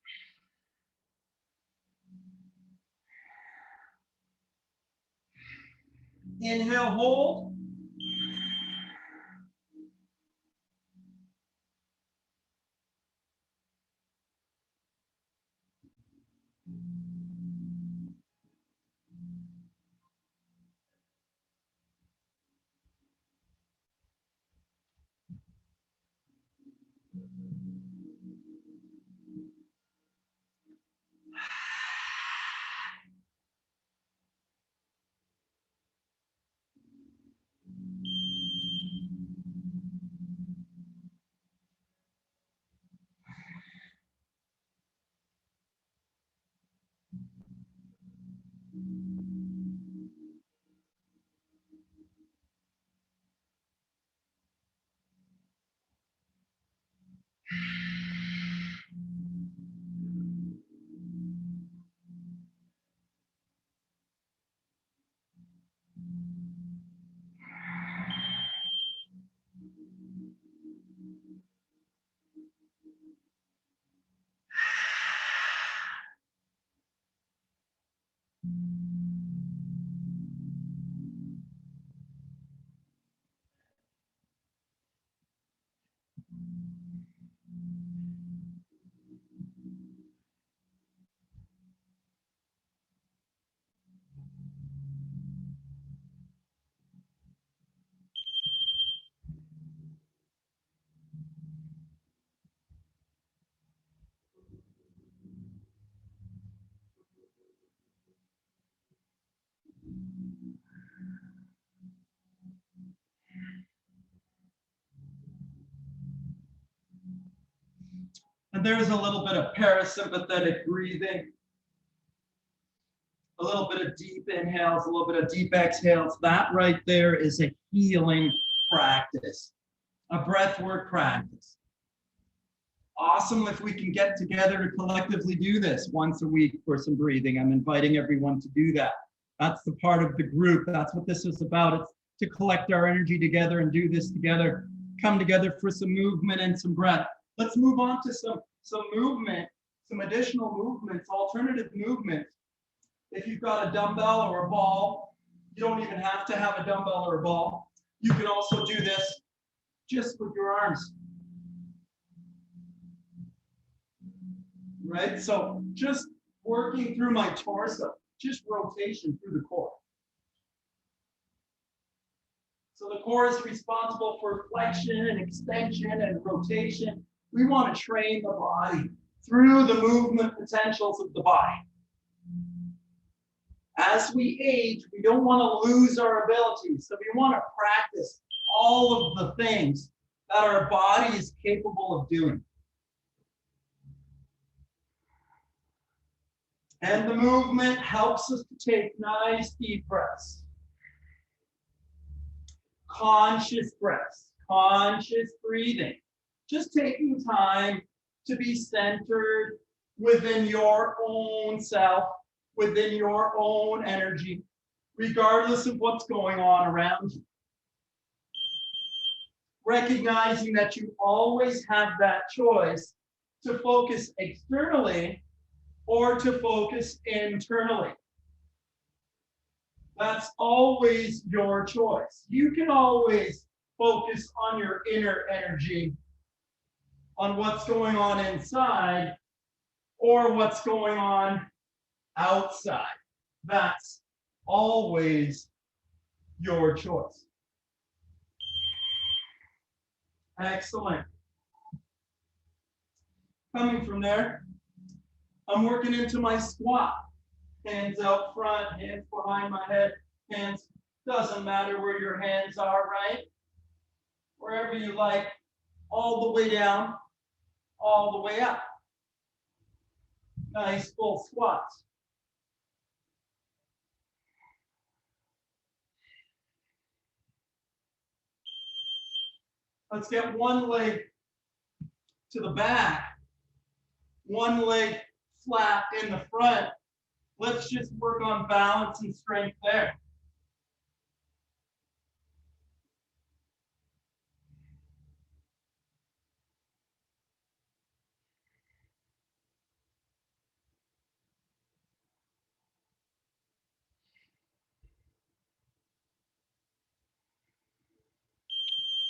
S1: Inhale, hold. And there's a little bit of parasympathetic breathing, a little bit of deep inhales, a little bit of deep exhales. That right there is a healing practice, a breath work practice. Awesome if we can get together to collectively do this once a week for some breathing. I'm inviting everyone to do that. That's the part of the group. That's what this is about. It's to collect our energy together and do this together. Come together for some movement and some breath. Let's move on to some movement, some additional movements, alternative movements. If you've got a dumbbell or a ball, you don't even have to have a dumbbell or a ball. You can also do this just with your arms. Right? So just working through my torso, just rotation through the core. So the core is responsible for flexion and extension and rotation. We want to train the body through the movement potentials of the body. As we age, we don't want to lose our abilities. So we want to practice all of the things that our body is capable of doing. And the movement helps us to take nice deep breaths. Conscious breaths, conscious breathing. Just taking time to be centered within your own self, within your own energy, regardless of what's going on around you. Recognizing that you always have that choice to focus externally or to focus internally. That's always your choice. You can always focus on your inner energy, on what's going on inside, or what's going on outside. That's always your choice. Excellent. Coming from there, I'm working into my squat. Hands out front, hands behind my head, hands, doesn't matter where your hands are, right? Wherever you like, all the way down, all the way up. Nice full squats. Let's get one leg to the back, one leg flat in the front. Let's just work on balance and strength there.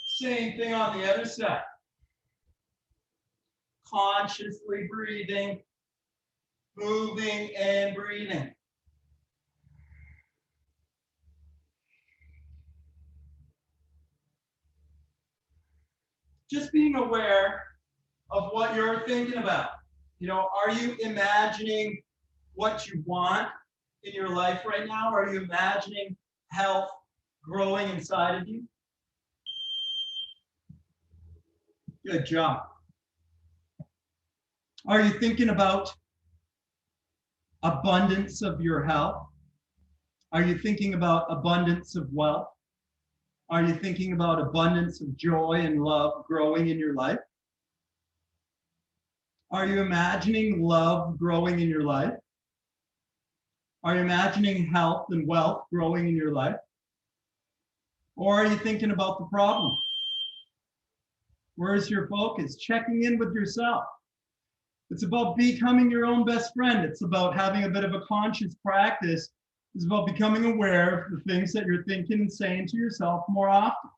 S1: Same thing on the other side. Consciously breathing, moving and breathing. Just being aware of what you're thinking about. You know, are you imagining what you want in your life right now? Are you imagining health growing inside of you? Good job. Are you thinking about abundance of your health? Are you thinking about abundance of wealth? Are you thinking about abundance of joy and love growing in your life? Are you imagining love growing in your life? Are you imagining health and wealth growing in your life? Or are you thinking about the problem? Where's your focus? Checking in with yourself. It's about becoming your own best friend. It's about having a bit of a conscious practice. It's about becoming aware of the things that you're thinking and saying to yourself more often.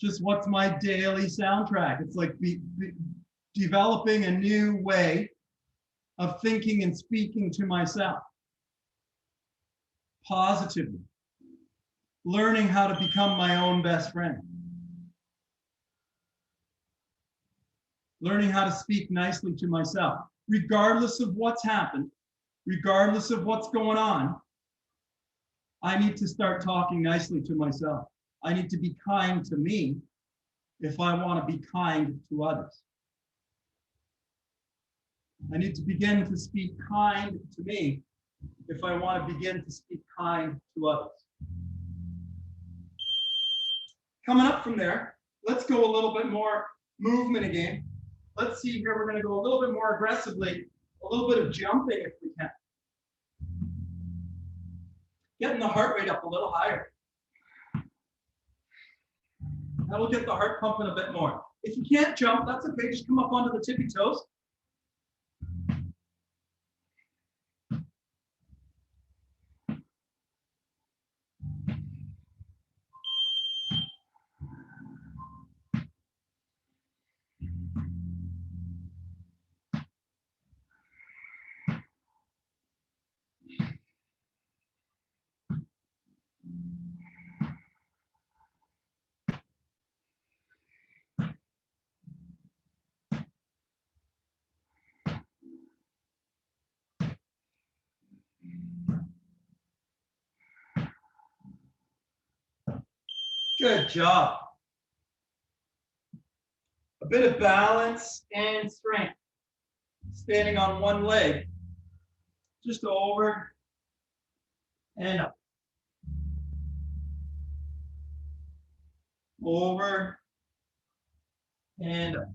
S1: Just what's my daily soundtrack? It's like developing a new way of thinking and speaking to myself positively. Learning how to become my own best friend. Learning how to speak nicely to myself, regardless of what's happened, regardless of what's going on. I need to start talking nicely to myself. I need to be kind to me if I want to be kind to others. I need to begin to speak kind to me if I want to begin to speak kind to others. Coming up from there, let's go a little bit more movement again. Let's see here, we're going to go a little bit more aggressively, a little bit of jumping if we can. Getting the heart rate up a little higher. That'll get the heart pumping a bit more. If you can't jump, that's okay, just come up onto the tippy toes. Good job. A bit of balance and strength. Standing on one leg, just over and up. Over and up.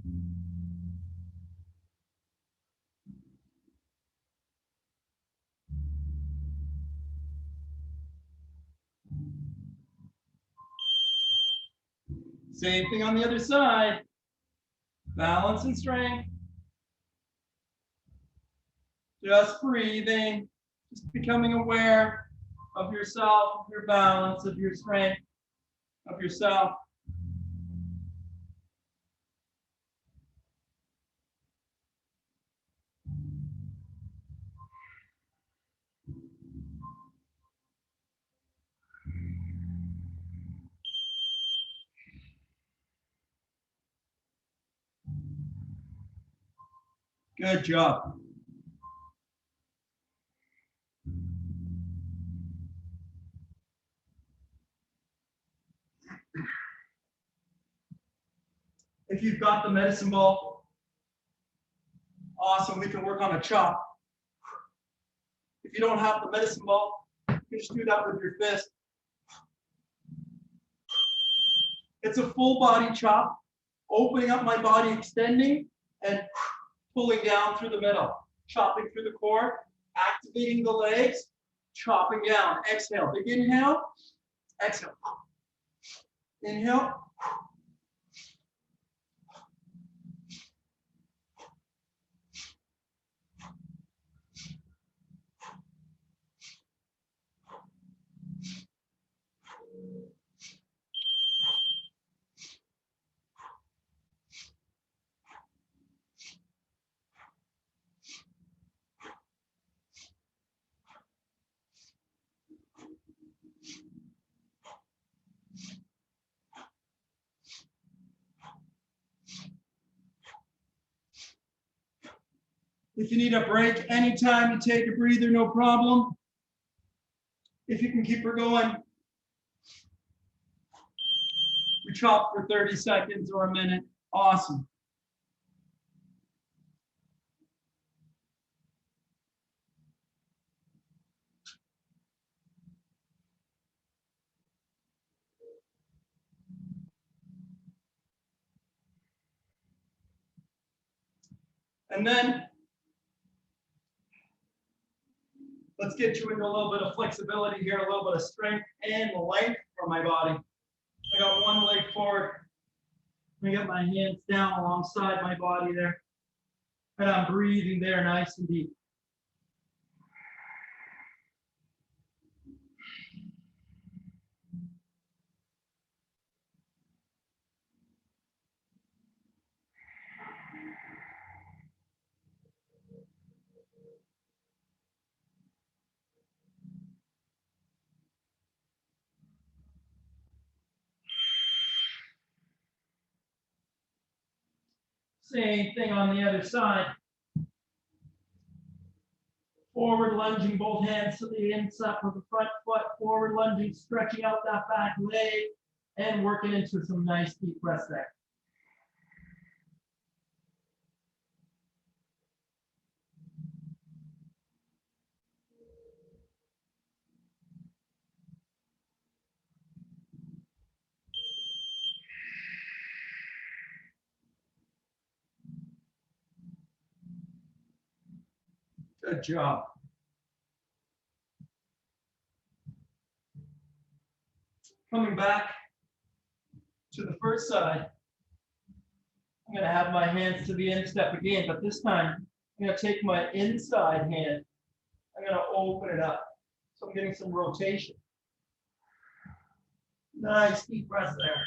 S1: Same thing on the other side. Balance and strength. Just breathing, just becoming aware of yourself, of your balance, of your strength, of yourself. Good job. If you've got the medicine ball, awesome, we can work on a chop. If you don't have the medicine ball, you can just do that with your fist. It's a full body chop, opening up my body, extending, and pulling down through the middle, chopping through the core, activating the legs, chopping down. Exhale, big inhale, exhale. Inhale. If you need a break, anytime you take a breather, no problem. If you can keep her going. We chop for 30 seconds or a minute. Awesome. And then let's get you into a little bit of flexibility here, a little bit of strength and length for my body. I got one leg forward. I got my hands down alongside my body there. And I'm breathing there nice and deep. Same thing on the other side. Forward lunging, both hands to the inside of the front foot, forward lunging, stretching out that back leg, and working into some nice deep breaths there. Good job. Coming back to the first side. I'm going to have my hands to the instep again, but this time I'm going to take my inside hand. I'm going to open it up. So I'm getting some rotation. Nice deep breath there.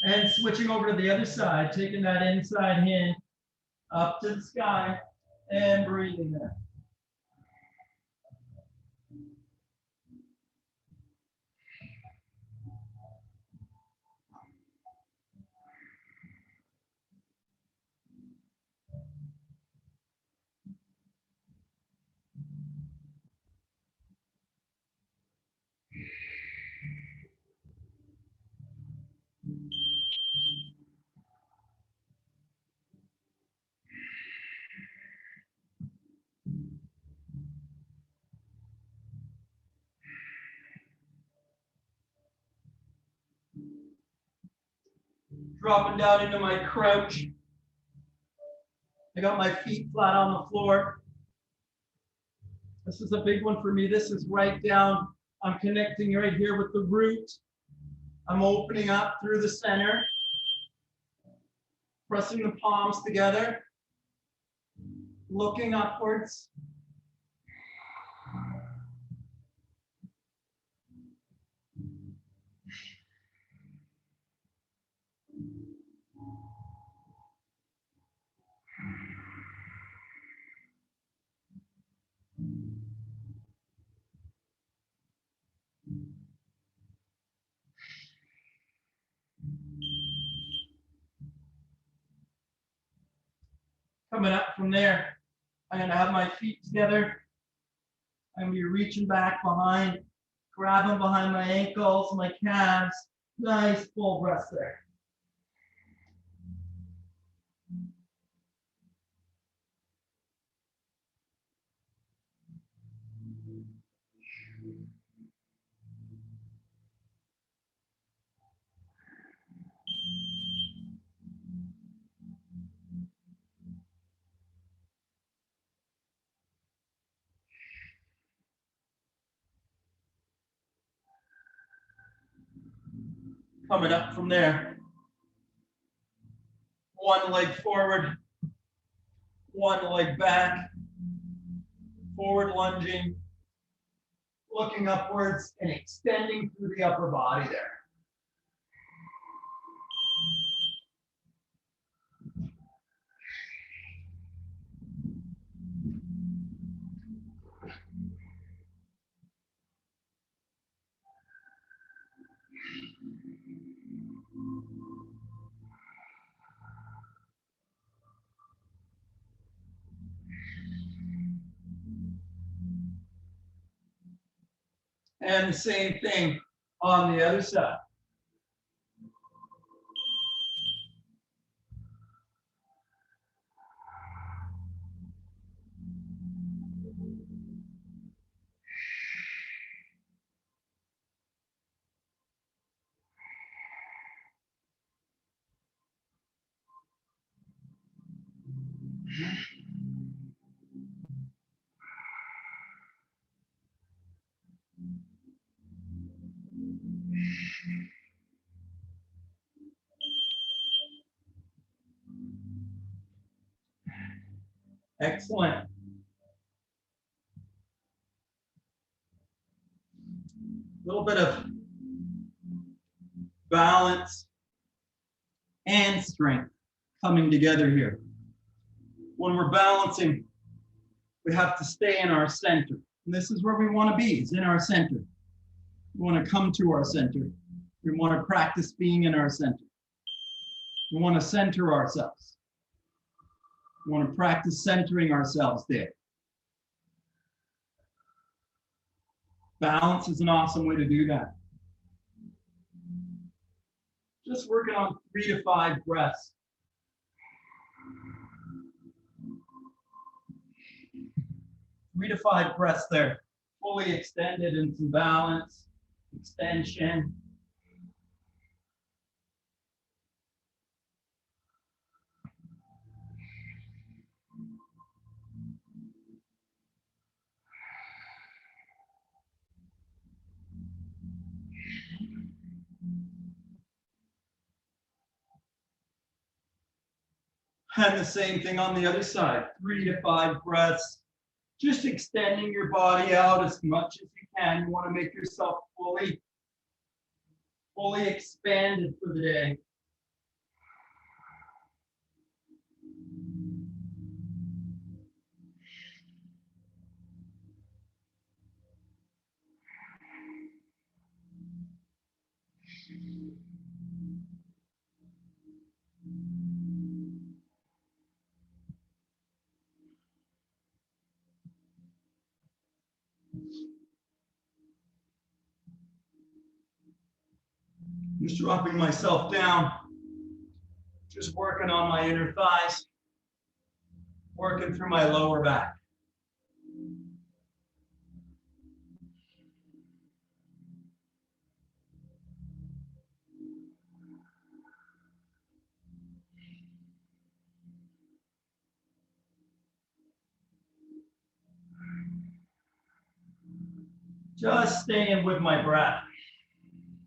S1: And switching over to the other side, taking that inside hand up to the sky and breathing there. Dropping down into my crouch. I got my feet flat on the floor. This is a big one for me. This is right down. I'm connecting right here with the root. I'm opening up through the center, pressing the palms together, looking upwards. Coming up from there, I'm gonna have my feet together. I'm gonna be reaching back behind, grabbing behind my ankles, my calves. Nice full breath there. Coming up from there. One leg forward, one leg back, forward lunging, looking upwards and extending through the upper body there. And the same thing on the other side. Excellent. A little bit of balance and strength coming together here. When we're balancing, we have to stay in our center. And this is where we want to be, is in our center. We want to come to our center. We want to practice being in our center. We want to center ourselves. We want to practice centering ourselves there. Balance is an awesome way to do that. Just working on 3 to 5 breaths. Three to 5 breaths there, fully extended in some balance, extension. And the same thing on the other side, 3 to 5 breaths. Just extending your body out as much as you can. You want to make yourself fully expanded for the day. Just dropping myself down, just working on my inner thighs, working through my lower back. Just staying with my breath,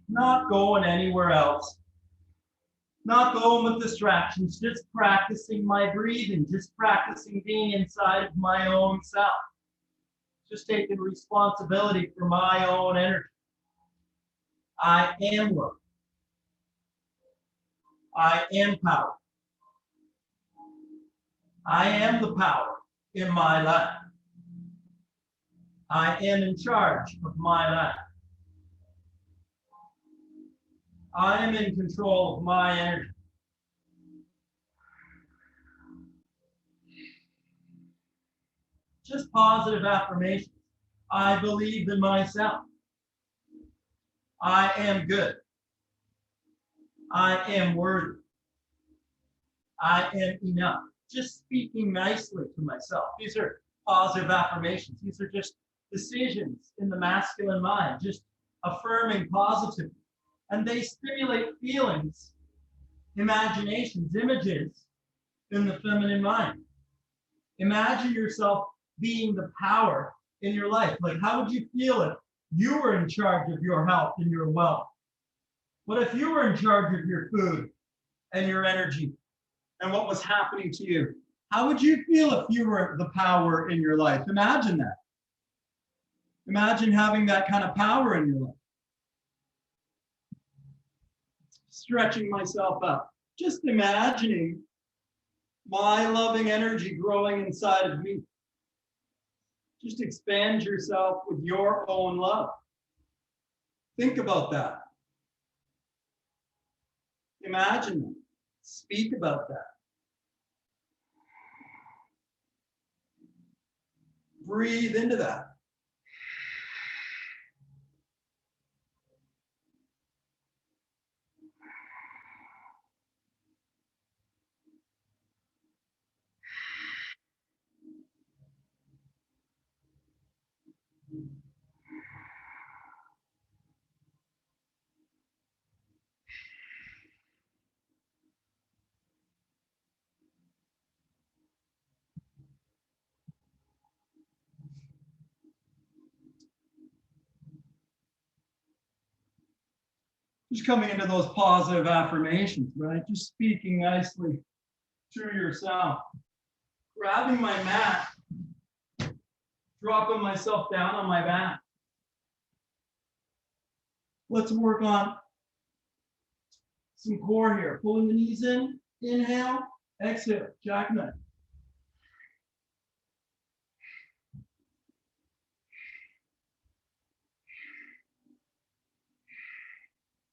S1: not going anywhere else, not going with distractions, just practicing my breathing, just practicing being inside of my own self, just taking responsibility for my own energy. I am love. I am power. I am the power in my life. I am in charge of my life. I am in control of my energy. Just positive affirmations. I believe in myself. I am good. I am worthy. I am enough. Just speaking nicely to myself. These are positive affirmations. These are just decisions in the masculine mind, just affirming positively. And they stimulate feelings, imaginations, images in the feminine mind. Imagine yourself being the power in your life. Like, how would you feel if you were in charge of your health and your wealth? What if you were in charge of your food and your energy and what was happening to you? How would you feel if you were the power in your life? Imagine that. Imagine having that kind of power in your life. Stretching myself up, just imagining my loving energy growing inside of me. Just expand yourself with your own love. Think about that. Imagine that. Speak about that. Breathe into that. Just coming into those positive affirmations, right? Just speaking nicely to yourself. Grabbing my mat, dropping myself down on my back. Let's work on some core here. Pulling the knees in, inhale, exhale, jackknife.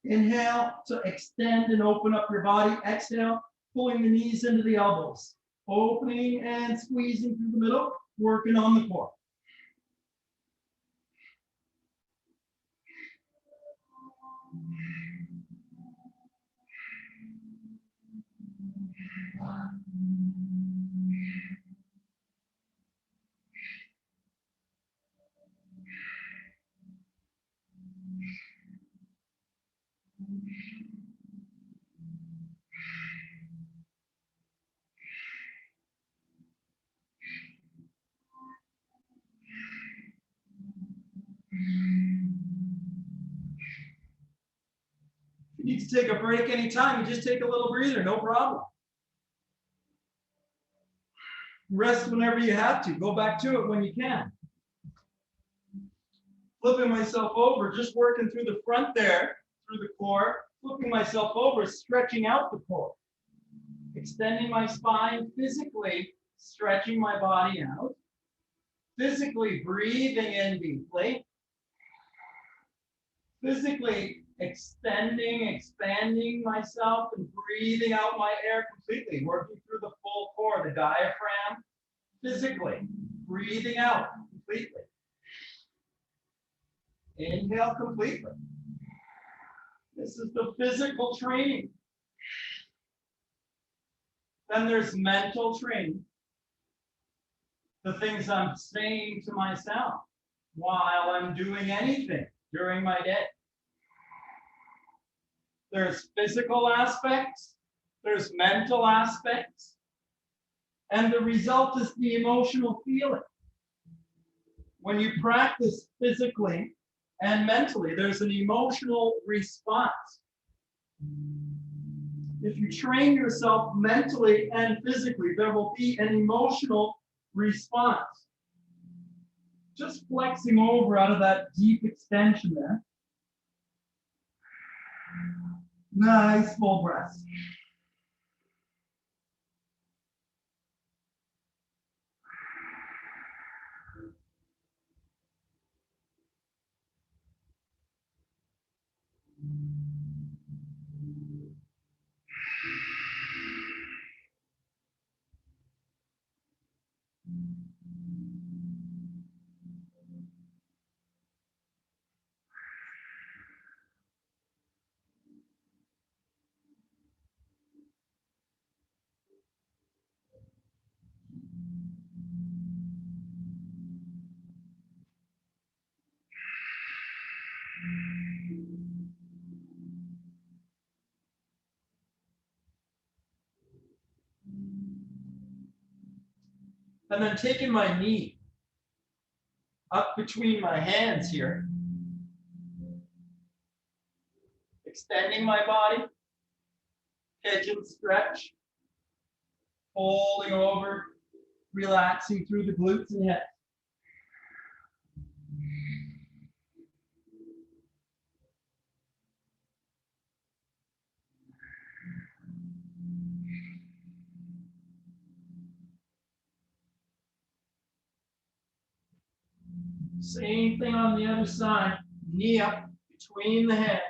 S1: Inhale to extend and open up your body. Exhale, pulling the knees into the elbows. Opening and squeezing through the middle, working on the core. If you need to take a break anytime, you just take a little breather, no problem. Rest whenever you have to. Go back to it when you can. Flipping myself over, just working through the front there, through the core. Flipping myself over, stretching out the core. Extending my spine, physically stretching my body out. Physically breathing in deeply. Physically extending, expanding myself and breathing out my air completely, working through the full core, the diaphragm, physically breathing out completely. Inhale completely. This is the physical training. Then there's mental training. The things I'm saying to myself while I'm doing anything during my day. There's physical aspects, there's mental aspects, and the result is the emotional feeling. When you practice physically and mentally, there's an emotional response. If you train yourself mentally and physically, there will be an emotional response. Just flexing over out of that deep extension there. Nice full breath. And then taking my knee up between my hands here, extending my body, pigeon stretch, folding over, relaxing through the glutes and hips. Same thing on the other side, knee up between the hands.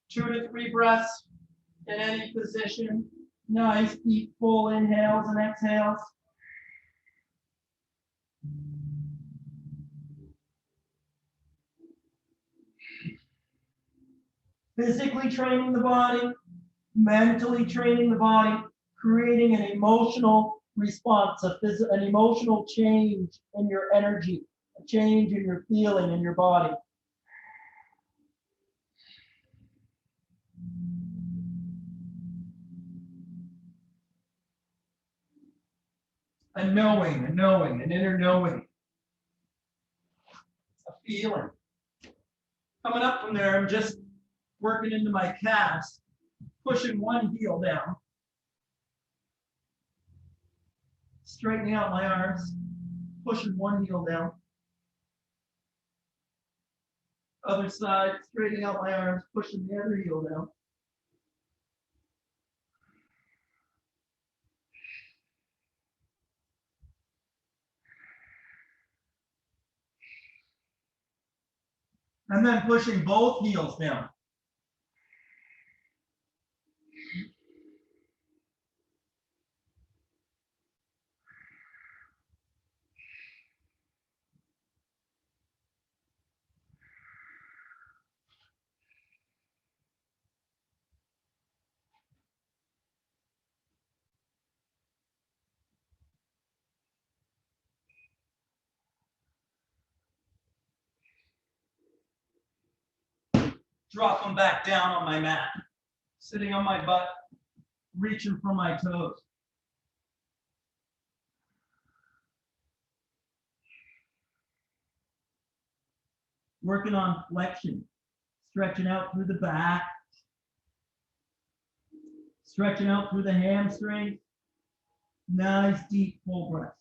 S1: 2 to 3 breaths in any position. Nice deep full inhales and exhales. Physically training the body, mentally training the body, creating an emotional response, an emotional change in your energy, a change in your feeling in your body. A knowing, an inner knowing, a feeling. Coming up from there, I'm just working into my calves, pushing one heel down, straightening out my arms, pushing one heel down. Other side, straightening out my arms, pushing the other heel down. And then pushing both heels down. Drop them back down on my mat, sitting on my butt, reaching for my toes. Working on flexion, stretching out through the back, stretching out through the hamstrings. Nice deep full breaths.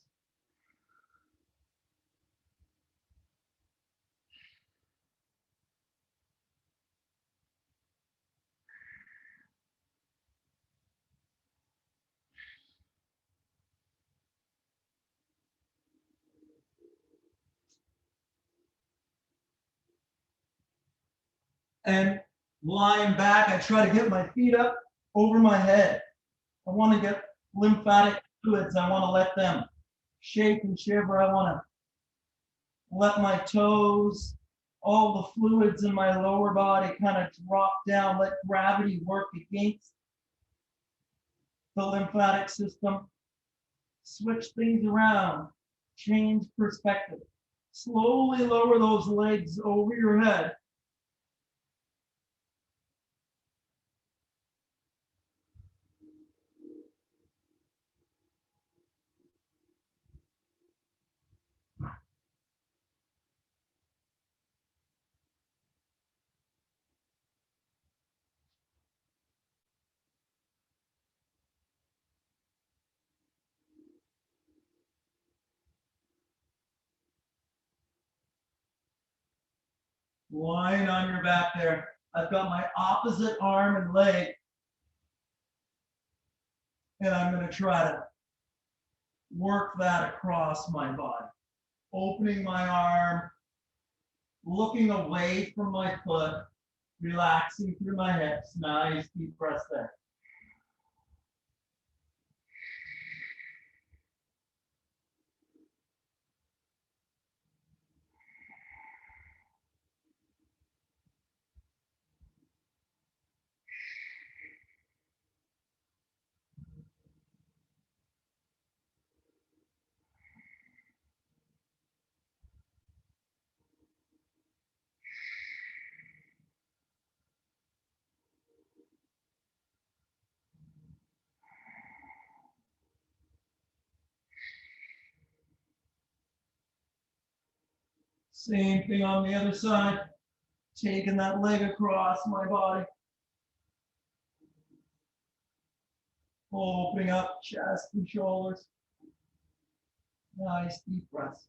S1: And lying back, I try to get my feet up over my head. I want to get lymphatic fluids. I want to let them shake and shiver. I want to let my toes, all the fluids in my lower body kind of drop down, let gravity work against the lymphatic system. Switch things around, change perspective. Slowly lower those legs over your head. Lying on your back there. I've got my opposite arm and leg, and I'm going to try to work that across my body. Opening my arm, looking away from my foot, relaxing through my hips. Nice deep breath there. Same thing on the other side. Taking that leg across my body. Opening up chest and shoulders. Nice deep breaths.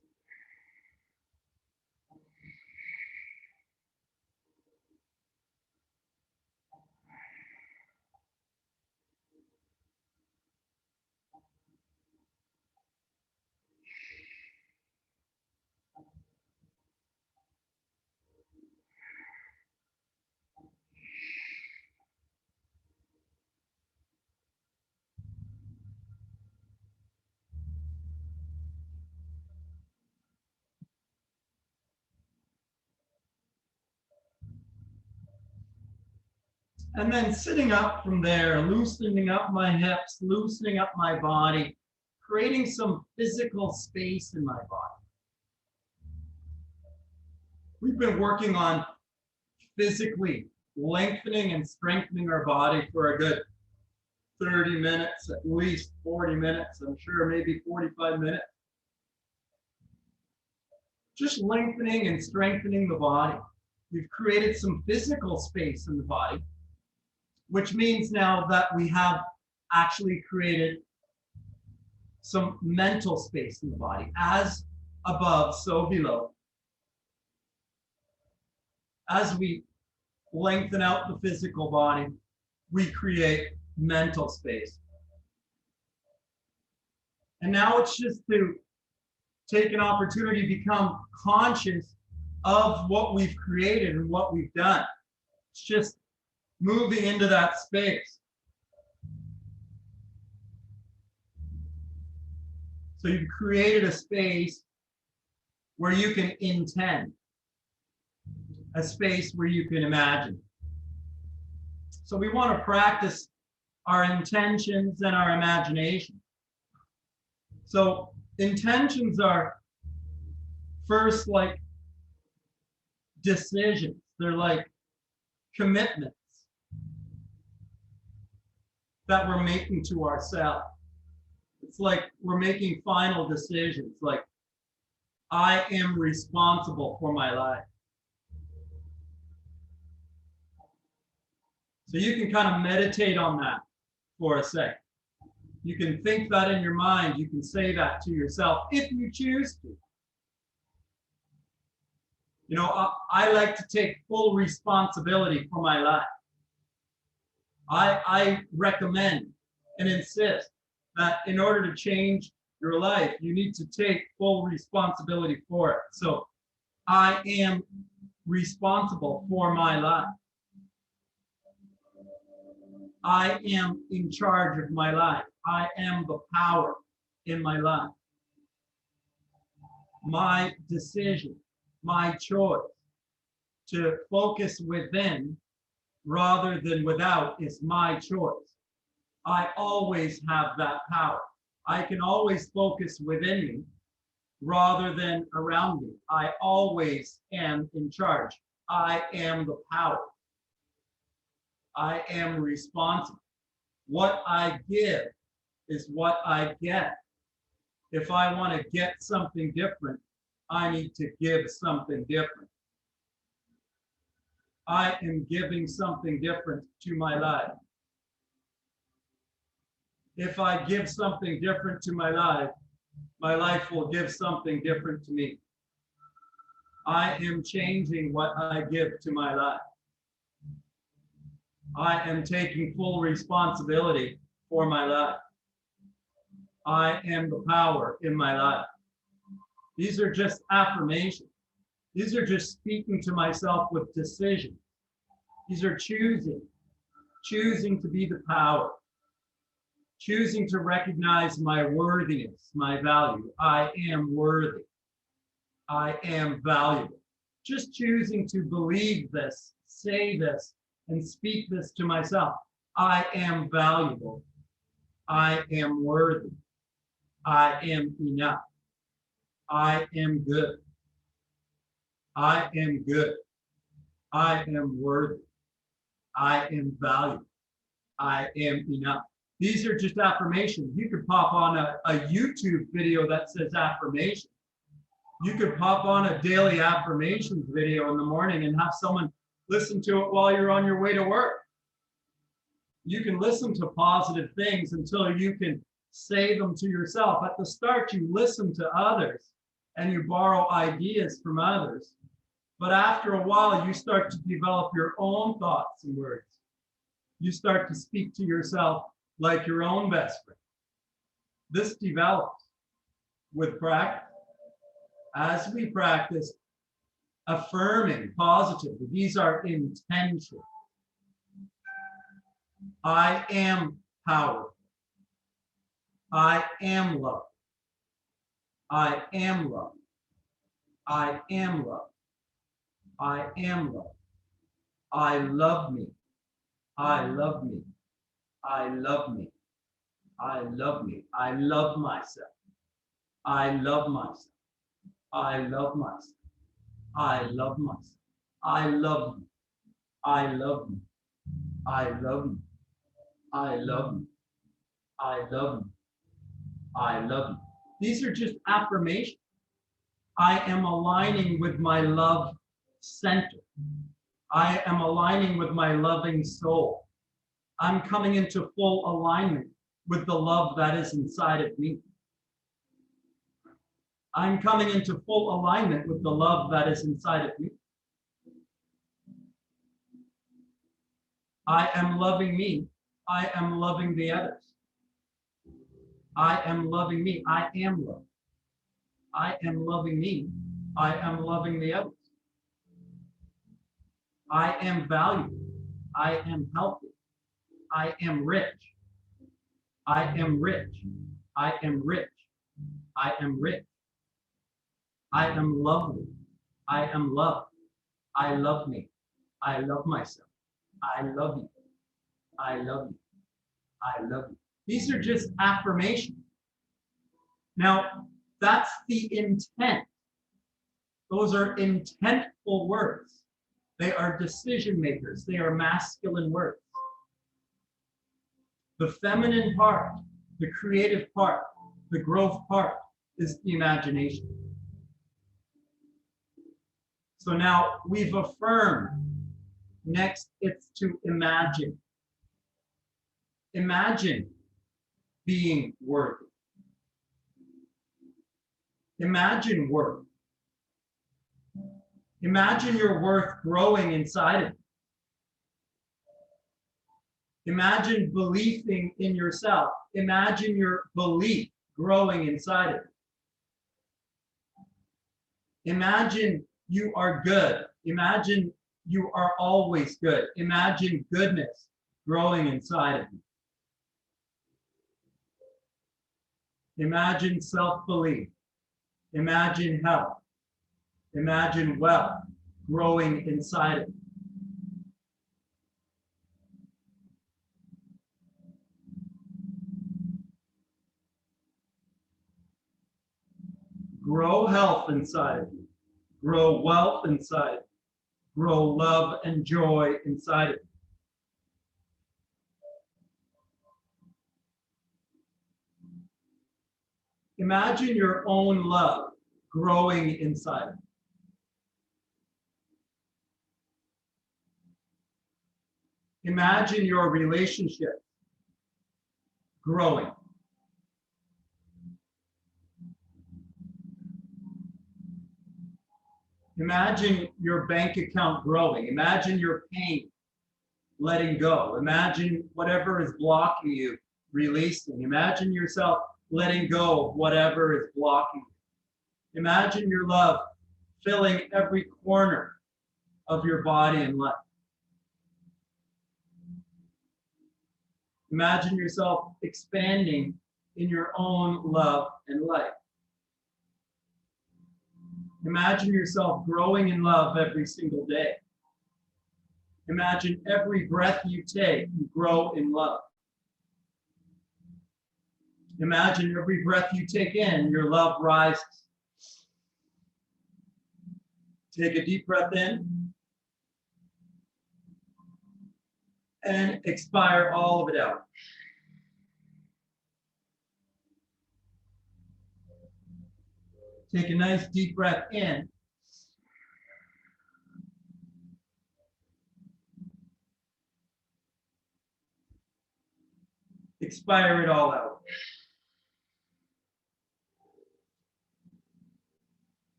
S1: And then sitting up from there, loosening up my hips, loosening up my body, creating some physical space in my body. We've been working on physically lengthening and strengthening our body for a good 30 minutes, at least 40 minutes, I'm sure maybe 45 minutes. Just lengthening and strengthening the body. We've created some physical space in the body, which means now that we have actually created some mental space in the body. As above, so below. As we lengthen out the physical body, we create mental space. And now it's just to take an opportunity to become conscious of what we've created and what we've done. It's just moving into that space. So you've created a space where you can intend, a space where you can imagine. So we want to practice our intentions and our imagination. So intentions are first like decisions. They're like commitments that we're making to ourselves. It's like we're making final decisions, like I am responsible for my life. So you can kind of meditate on that for a second. You can think that in your mind. You can say that to yourself if you choose to. You know, I like to take full responsibility for my life. I recommend and insist that in order to change your life, you need to take full responsibility for it. So I am responsible for my life. I am in charge of my life. I am the power in my life. My decision, my choice to focus within rather than without is my choice. I always have that power. I can always focus within me rather than around me. I always am in charge. I am the power. I am responsible. What I give is what I get. If I want to get something different, I need to give something different. I am giving something different to my life. If I give something different to my life will give something different to me. I am changing what I give to my life. I am taking full responsibility for my life. I am the power in my life. These are just affirmations. These are just speaking to myself with decision. These are choosing to be the power, choosing to recognize my worthiness, my value. I am worthy. I am valuable. Just choosing to believe this, say this, and speak this to myself. I am valuable. I am worthy. I am enough. I am good. I am good. I am worthy. I am valuable. I am enough. These are just affirmations. You could pop on a YouTube video that says affirmation. You could pop on a daily affirmations video in the morning and have someone listen to it while you're on your way to work. You can listen to positive things until you can say them to yourself. At the start, you listen to others and you borrow ideas from others. But after a while, you start to develop your own thoughts and words. You start to speak to yourself like your own best friend. This develops with practice. As we practice affirming positively, these are intentions. I am powerful. I am love. I am love. I am love. I am love. I love me. I love me. I love me. I love me. I love myself. I love myself. I love myself. I love myself. I love me. I love me. I love me. I love me. I love me. I love you. These are just affirmations. I am aligning with my love center. I am aligning with my loving soul. I'm coming into full alignment with the love that is inside of me. I'm coming into full alignment with the love that is inside of me. I am loving me. I am loving the others. I am loving me. I am love. I am loving me. I am loving the others. I am valued. I am healthy. I am rich. I am rich. I am rich. I am rich. I am lovely. I am loved. I love me. I love myself. I love you. I love you. I love you. These are just affirmations. Now, that's the intent. Those are intentful words. They are decision makers. They are masculine words. The feminine part, the creative part, the growth part is the imagination. So now we've affirmed. Next, it's to imagine. Imagine being worthy. Imagine worth. Imagine your worth growing inside of you. Imagine believing in yourself. Imagine your belief growing inside of you. Imagine you are good. Imagine you are always good. Imagine goodness growing inside of you. Imagine self-belief. Imagine health. Imagine wealth growing inside of you. Grow health inside of you. Grow wealth inside of you. Grow love and joy inside of you. Imagine your own love growing inside of you. Imagine your relationship growing. Imagine your bank account growing. Imagine your pain letting go. Imagine whatever is blocking you releasing. Imagine yourself letting go of whatever is blocking you. Imagine your love filling every corner of your body and life. Imagine yourself expanding in your own love and light. Imagine yourself growing in love every single day. Imagine every breath you take, you grow in love. Imagine every breath you take in, your love rises. Take a deep breath in and expire all of it out. Take a nice deep breath in. Expire it all out.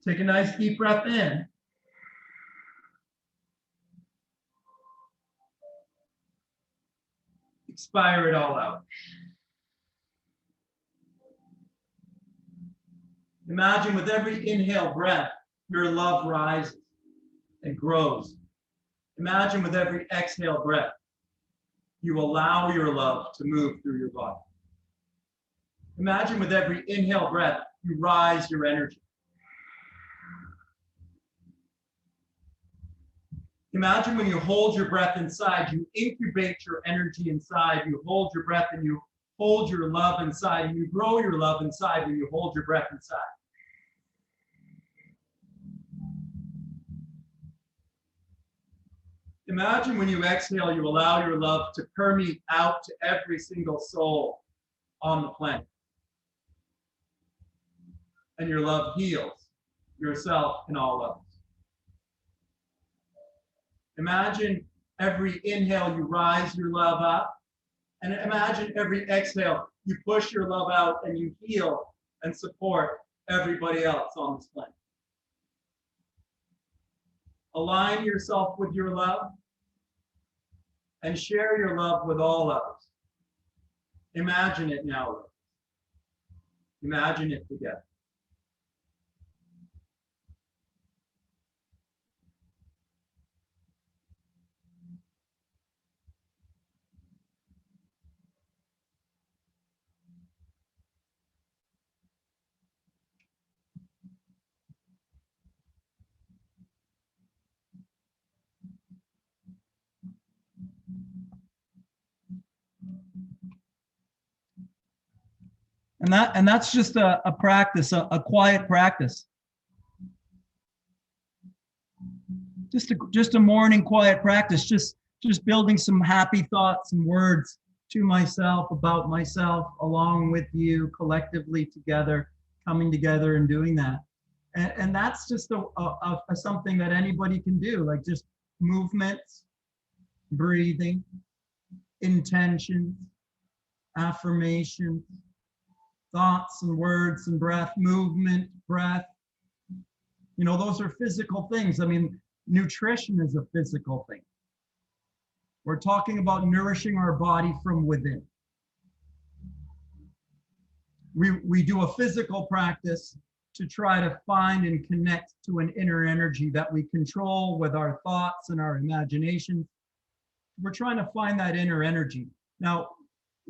S1: Take a nice deep breath in. Expire it all out. Imagine with every inhale breath, your love rises and grows. Imagine with every exhale breath, you allow your love to move through your body. Imagine with every inhale breath, you rise your energy. Imagine when you hold your breath inside, you incubate your energy inside, you hold your breath and you hold your love inside, and you grow your love inside when you hold your breath inside. Imagine when you exhale, you allow your love to permeate out to every single soul on the planet. And your love heals yourself and all others. Imagine every inhale you rise your love up. And imagine every exhale you push your love out and you heal and support everybody else on this planet. Align yourself with your love and share your love with all others. Imagine it now. Imagine it together. And that's just a practice, a quiet practice. Just a morning quiet practice, just building some happy thoughts and words to myself, about myself, along with you, collectively together, coming together and doing that. And that's just a something that anybody can do, like just movements, breathing, intentions, affirmations, thoughts and words and breath, movement, breath. You know, those are physical things. I mean, nutrition is a physical thing. We're talking about nourishing our body from within. We do a physical practice to try to find and connect to an inner energy that we control with our thoughts and our imagination. We're trying to find that inner energy. Now,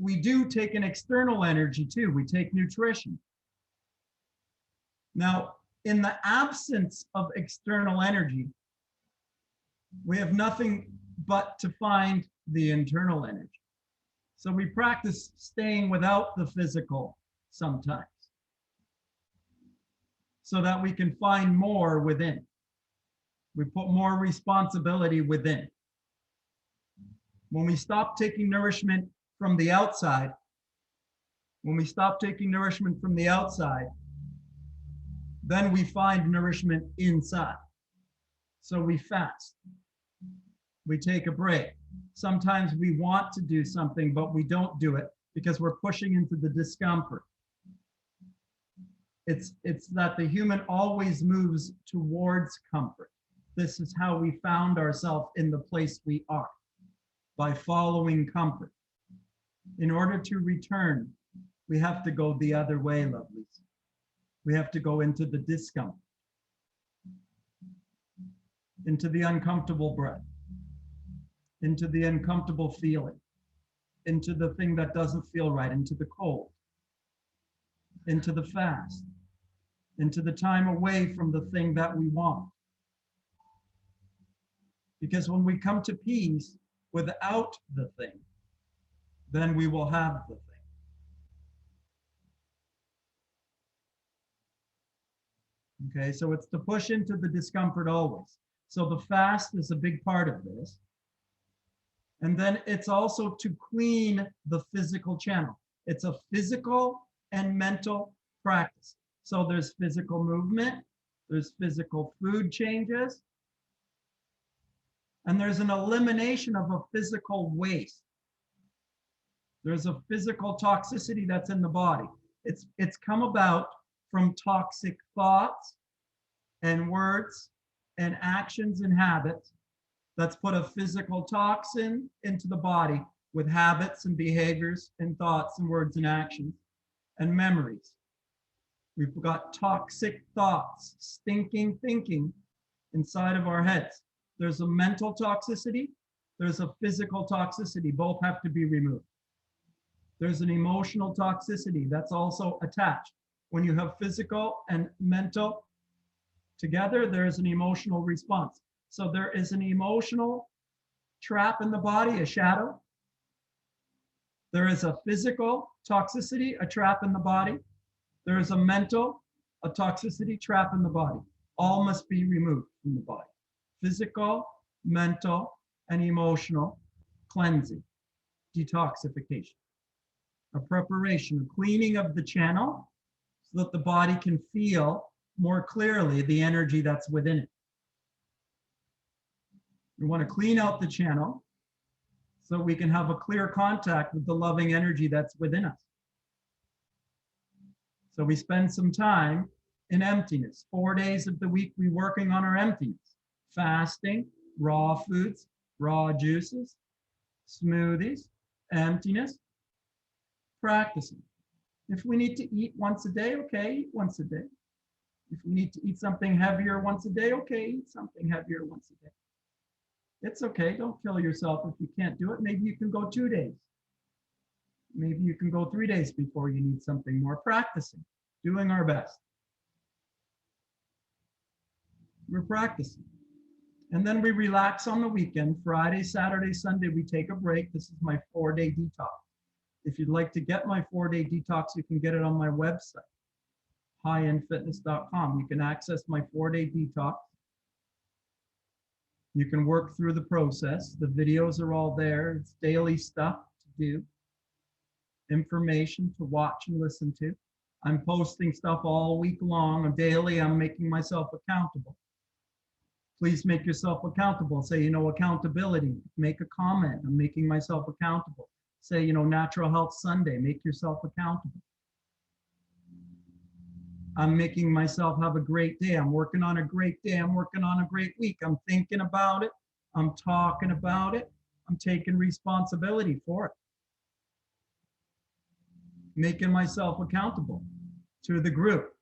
S1: we do take an external energy too. We take nutrition. Now, in the absence of external energy, we have nothing but to find the internal energy. So we practice staying without the physical sometimes, so that we can find more within. We put more responsibility within. When we stop taking nourishment from the outside, then we find nourishment inside. So we fast. We take a break. Sometimes we want to do something, but we don't do it because we're pushing into the discomfort. It's that the human always moves towards comfort. This is how we found ourselves in the place we are, by following comfort. In order to return, we have to go the other way, lovelies. We have to go into the discomfort, into the uncomfortable breath, into the uncomfortable feeling, into the thing that doesn't feel right, into the cold, into the fast, into the time away from the thing that we want. Because when we come to peace without the thing, then we will have the thing. Okay, so it's to push into the discomfort always. So the fast is a big part of this. And then it's also to clean the physical channel. It's a physical and mental practice. So there's physical movement, there's physical food changes, and there's an elimination of a physical waste. There's a physical toxicity that's in the body. It's come about from toxic thoughts and words and actions and habits that's put a physical toxin into the body with habits and behaviors and thoughts and words and actions and memories. We've got toxic thoughts, stinking thinking inside of our heads. There's a mental toxicity, there's a physical toxicity. Both have to be removed. There's an emotional toxicity that's also attached. When you have physical and mental together, there's an emotional response. So there is an emotional trap in the body, a shadow. There is a physical toxicity, a trap in the body. There is a mental, a toxicity trap in the body. All must be removed from the body. Physical, mental, and emotional cleansing, detoxification, a preparation, a cleaning of the channel so that the body can feel more clearly the energy that's within it. We want to clean out the channel so we can have a clear contact with the loving energy that's within us. So we spend some time in emptiness. 4 days of the week, we're working on our emptiness. Fasting, raw foods, raw juices, smoothies, emptiness, practicing. If we need to eat once a day, okay, eat once a day. If we need to eat something heavier once a day, okay, eat something heavier once a day. It's okay, don't kill yourself if you can't do it. Maybe you can go 2 days. Maybe you can go 3 days before you need something more. Practicing, doing our best. We're practicing. And then we relax on the weekend. Friday, Saturday, Sunday, we take a break. This is my 4-day detox. If you'd like to get my 4-day detox, you can get it on my website, highendfitness.com. You can access my 4-day detox. You can work through the process. The videos are all there. It's daily stuff to do, information to watch and listen to. I'm posting stuff all week long. Daily, I'm making myself accountable. Please make yourself accountable. Say, accountability. Make a comment. I'm making myself accountable. Say, Natural Health Sunday. Make yourself accountable. I'm making myself have a great day. I'm working on a great day. I'm working on a great week. I'm thinking about it. I'm talking about it. I'm taking responsibility for it. Making myself accountable to the group.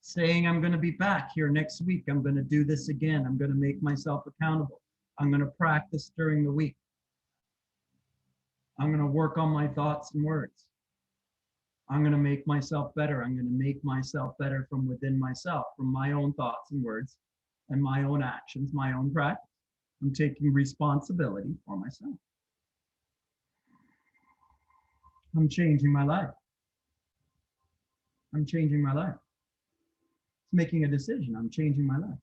S1: Saying I'm going to be back here next week. I'm going to do this again. I'm going to make myself accountable. I'm going to practice during the week. I'm going to work on my thoughts and words. I'm going to make myself better. I'm going to make myself better from within myself, from my own thoughts and words and my own actions, my own practice. I'm taking responsibility for myself. I'm changing my life. I'm changing my life. It's making a decision. I'm changing my life.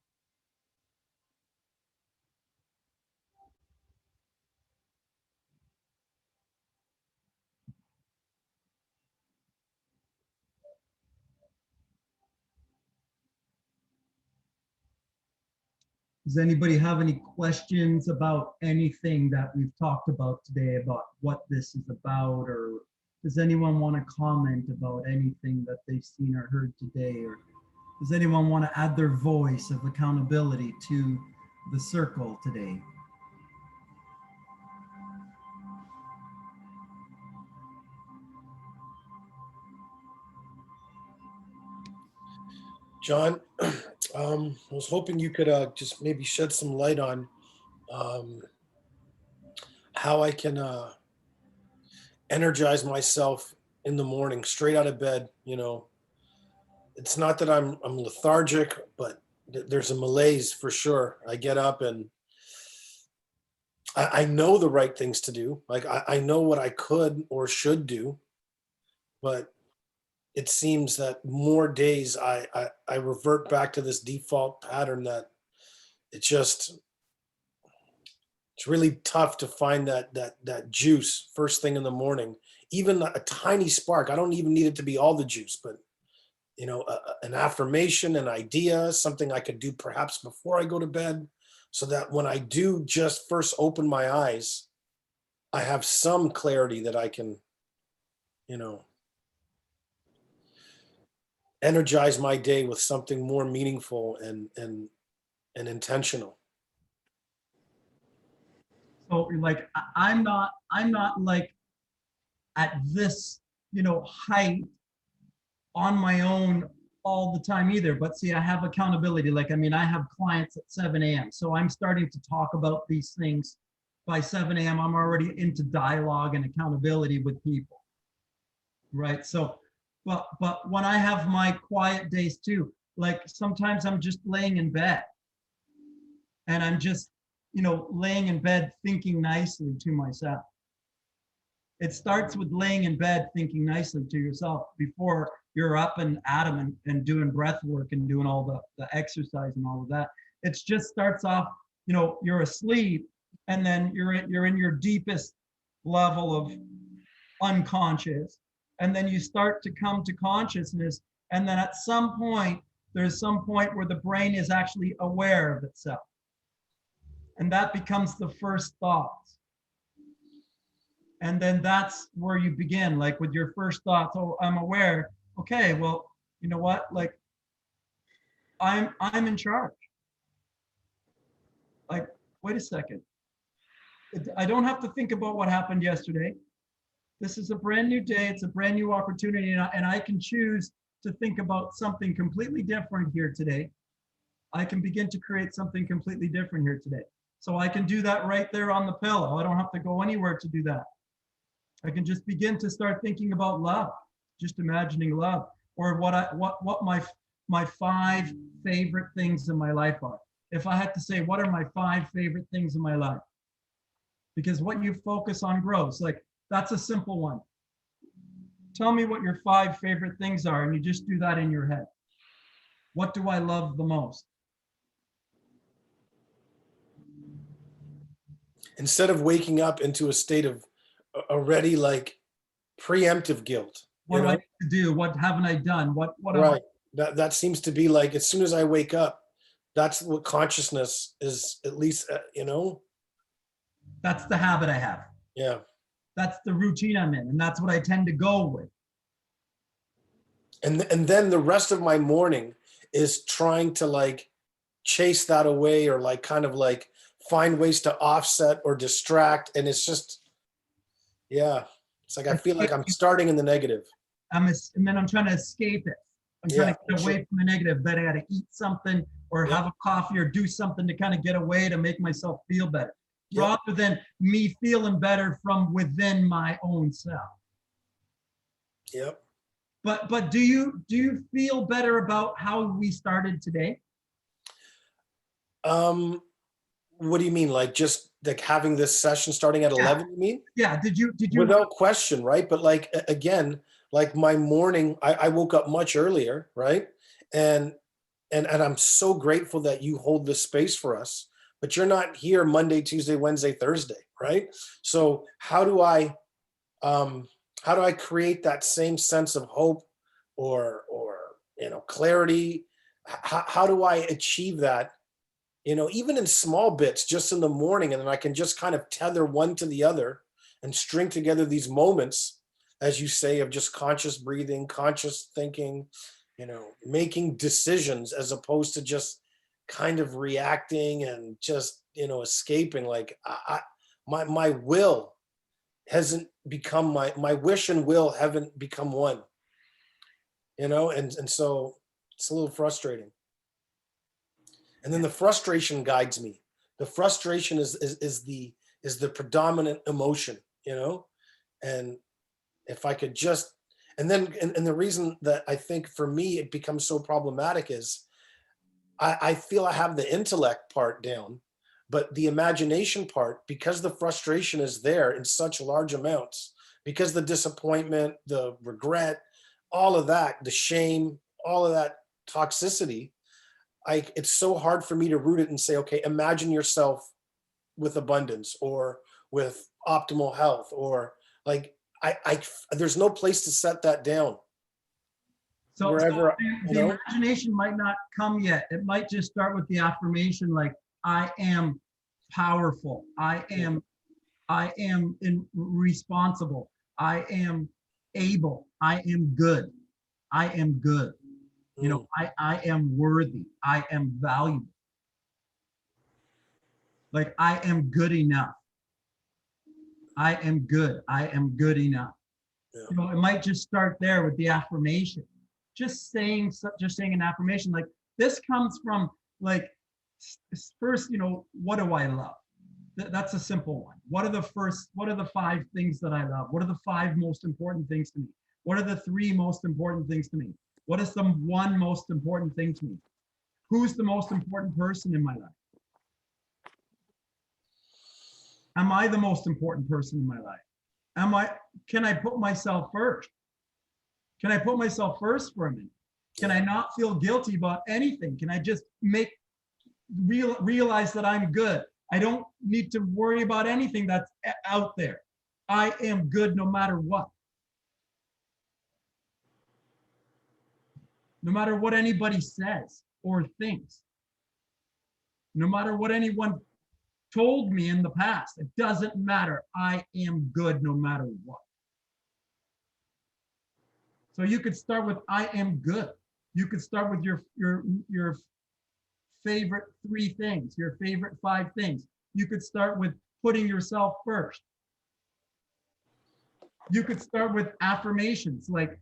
S1: Does anybody have any questions about anything that we've talked about today, about what this is about, or does anyone want to comment about anything that they've seen or heard today, or does anyone want to add their voice of accountability to the circle today?
S5: John, I was hoping you could just maybe shed some light on how I can energize myself in the morning, straight out of bed. It's not that I'm lethargic, but there's a malaise for sure. I get up and I know the right things to do. Like I know what I could or should do, but it seems that more days I revert back to this default pattern that it's really tough to find that juice first thing in the morning, even a tiny spark. I don't even need it to be all the juice, but an affirmation, an idea, something I could do perhaps before I go to bed, so that when I do just first open my eyes, I have some clarity that I can, energize my day with something more meaningful and intentional.
S1: So like, I'm not like at this, height on my own all the time either. But see, I have accountability. Like, I mean, I have clients at 7 a.m. So I'm starting to talk about these things by 7 a.m. I'm already into dialogue and accountability with people. Right. So, but when I have my quiet days too, like sometimes I'm just laying in bed and I'm just, laying in bed thinking nicely to myself. It starts with laying in bed thinking nicely to yourself before you're up and at 'em and doing breath work and doing all the exercise and all of that. It just starts off, you're asleep, and then you're in your deepest level of unconscious, and then you start to come to consciousness, and then at some point there's some point where the brain is actually aware of itself, and that becomes the first thoughts. And then that's where you begin, like with your first thoughts. Oh, I'm aware. Okay, well, you know what? Like, I'm in charge. Like, wait a second. I don't have to think about what happened yesterday. This is a brand new day. It's a brand new opportunity, and I can choose to think about something completely different here today. I can begin to create something completely different here today. So I can do that right there on the pillow. I don't have to go anywhere to do that. I can just begin to start thinking about love, just imagining love, or what my 5 favorite things in my life are. If I had to say, what are my 5 favorite things in my life? Because what you focus on grows. Like, that's a simple one. Tell me what your 5 favorite things are, and you just do that in your head. What do I love the most?
S5: Instead of waking up into a state of already like preemptive guilt.
S1: What do I need to do? What haven't I done? What am
S5: Right. That seems to be like, as soon as I wake up, that's what consciousness is, at least,
S1: That's the habit I have.
S5: Yeah.
S1: That's the routine I'm in, and that's what I tend to go with.
S5: And then the rest of my morning is trying to like chase that away, or like kind of like find ways to offset or distract. And it's just, yeah, it's like I feel like I'm starting in the negative.
S1: And then I'm trying to escape it. I'm trying to get away from the negative. Then I got to eat something or have a coffee or do something to kind of get away, to make myself feel better, rather than me feeling better from within my own self.
S5: Yep.
S1: But do you feel better about how we started today?
S5: What do you mean? Like, just like having this session starting at 11, you mean?
S1: Yeah. Did you?
S5: Without question, right? But like, again, like my morning, I woke up much earlier, right? And I'm so grateful that you hold this space for us, but you're not here Monday, Tuesday, Wednesday, Thursday, right? So how do I create that same sense of hope or clarity? How do I achieve that? Even in small bits, just in the morning, and then I can just kind of tether one to the other and string together these moments, as you say, of just conscious breathing, conscious thinking, making decisions, as opposed to just kind of reacting and just, escaping. Like, my will hasn't become my wish and will haven't become one, and so it's a little frustrating. And then the frustration guides me. The frustration is the predominant emotion, and if I could just, and the reason that I think for me it becomes so problematic is I feel I have the intellect part down, but the imagination part, because the frustration is there in such large amounts, because the disappointment, the regret, all of that, the shame, all of that toxicity, it's so hard for me to root it and say, okay, imagine yourself with abundance or with optimal health, or like, there's no place to set that down.
S1: So
S5: wherever, you
S1: the
S5: know,
S1: imagination might not come yet. It might just start with the affirmation like, I am powerful. I am responsible. I am able. I am good. I am good. You know, I am worthy. I am valuable. Like I am good enough. I am good. I am good enough.
S5: Yeah.
S1: You know, it might just start there with the affirmation. Just saying an affirmation like this comes from like first, you know, what do I love? That's a simple one. What are the 5 things that I love? What are the 5 most important things to me? What are the 3 most important things to me? What is the 1 most important thing to me? Who's the most important person in my life? Am I the most important person in my life? Can I put myself first? Can I put myself first for a minute? Can I not feel guilty about anything? Can I just realize that I'm good? I don't need to worry about anything that's out there. I am good no matter what. No matter what anybody says or thinks. No matter what anyone told me in the past, it doesn't matter. I am good no matter what. So you could start with I am good. You could start with your favorite 3 things, your favorite 5 things. You could start with putting yourself first. You could start with affirmations like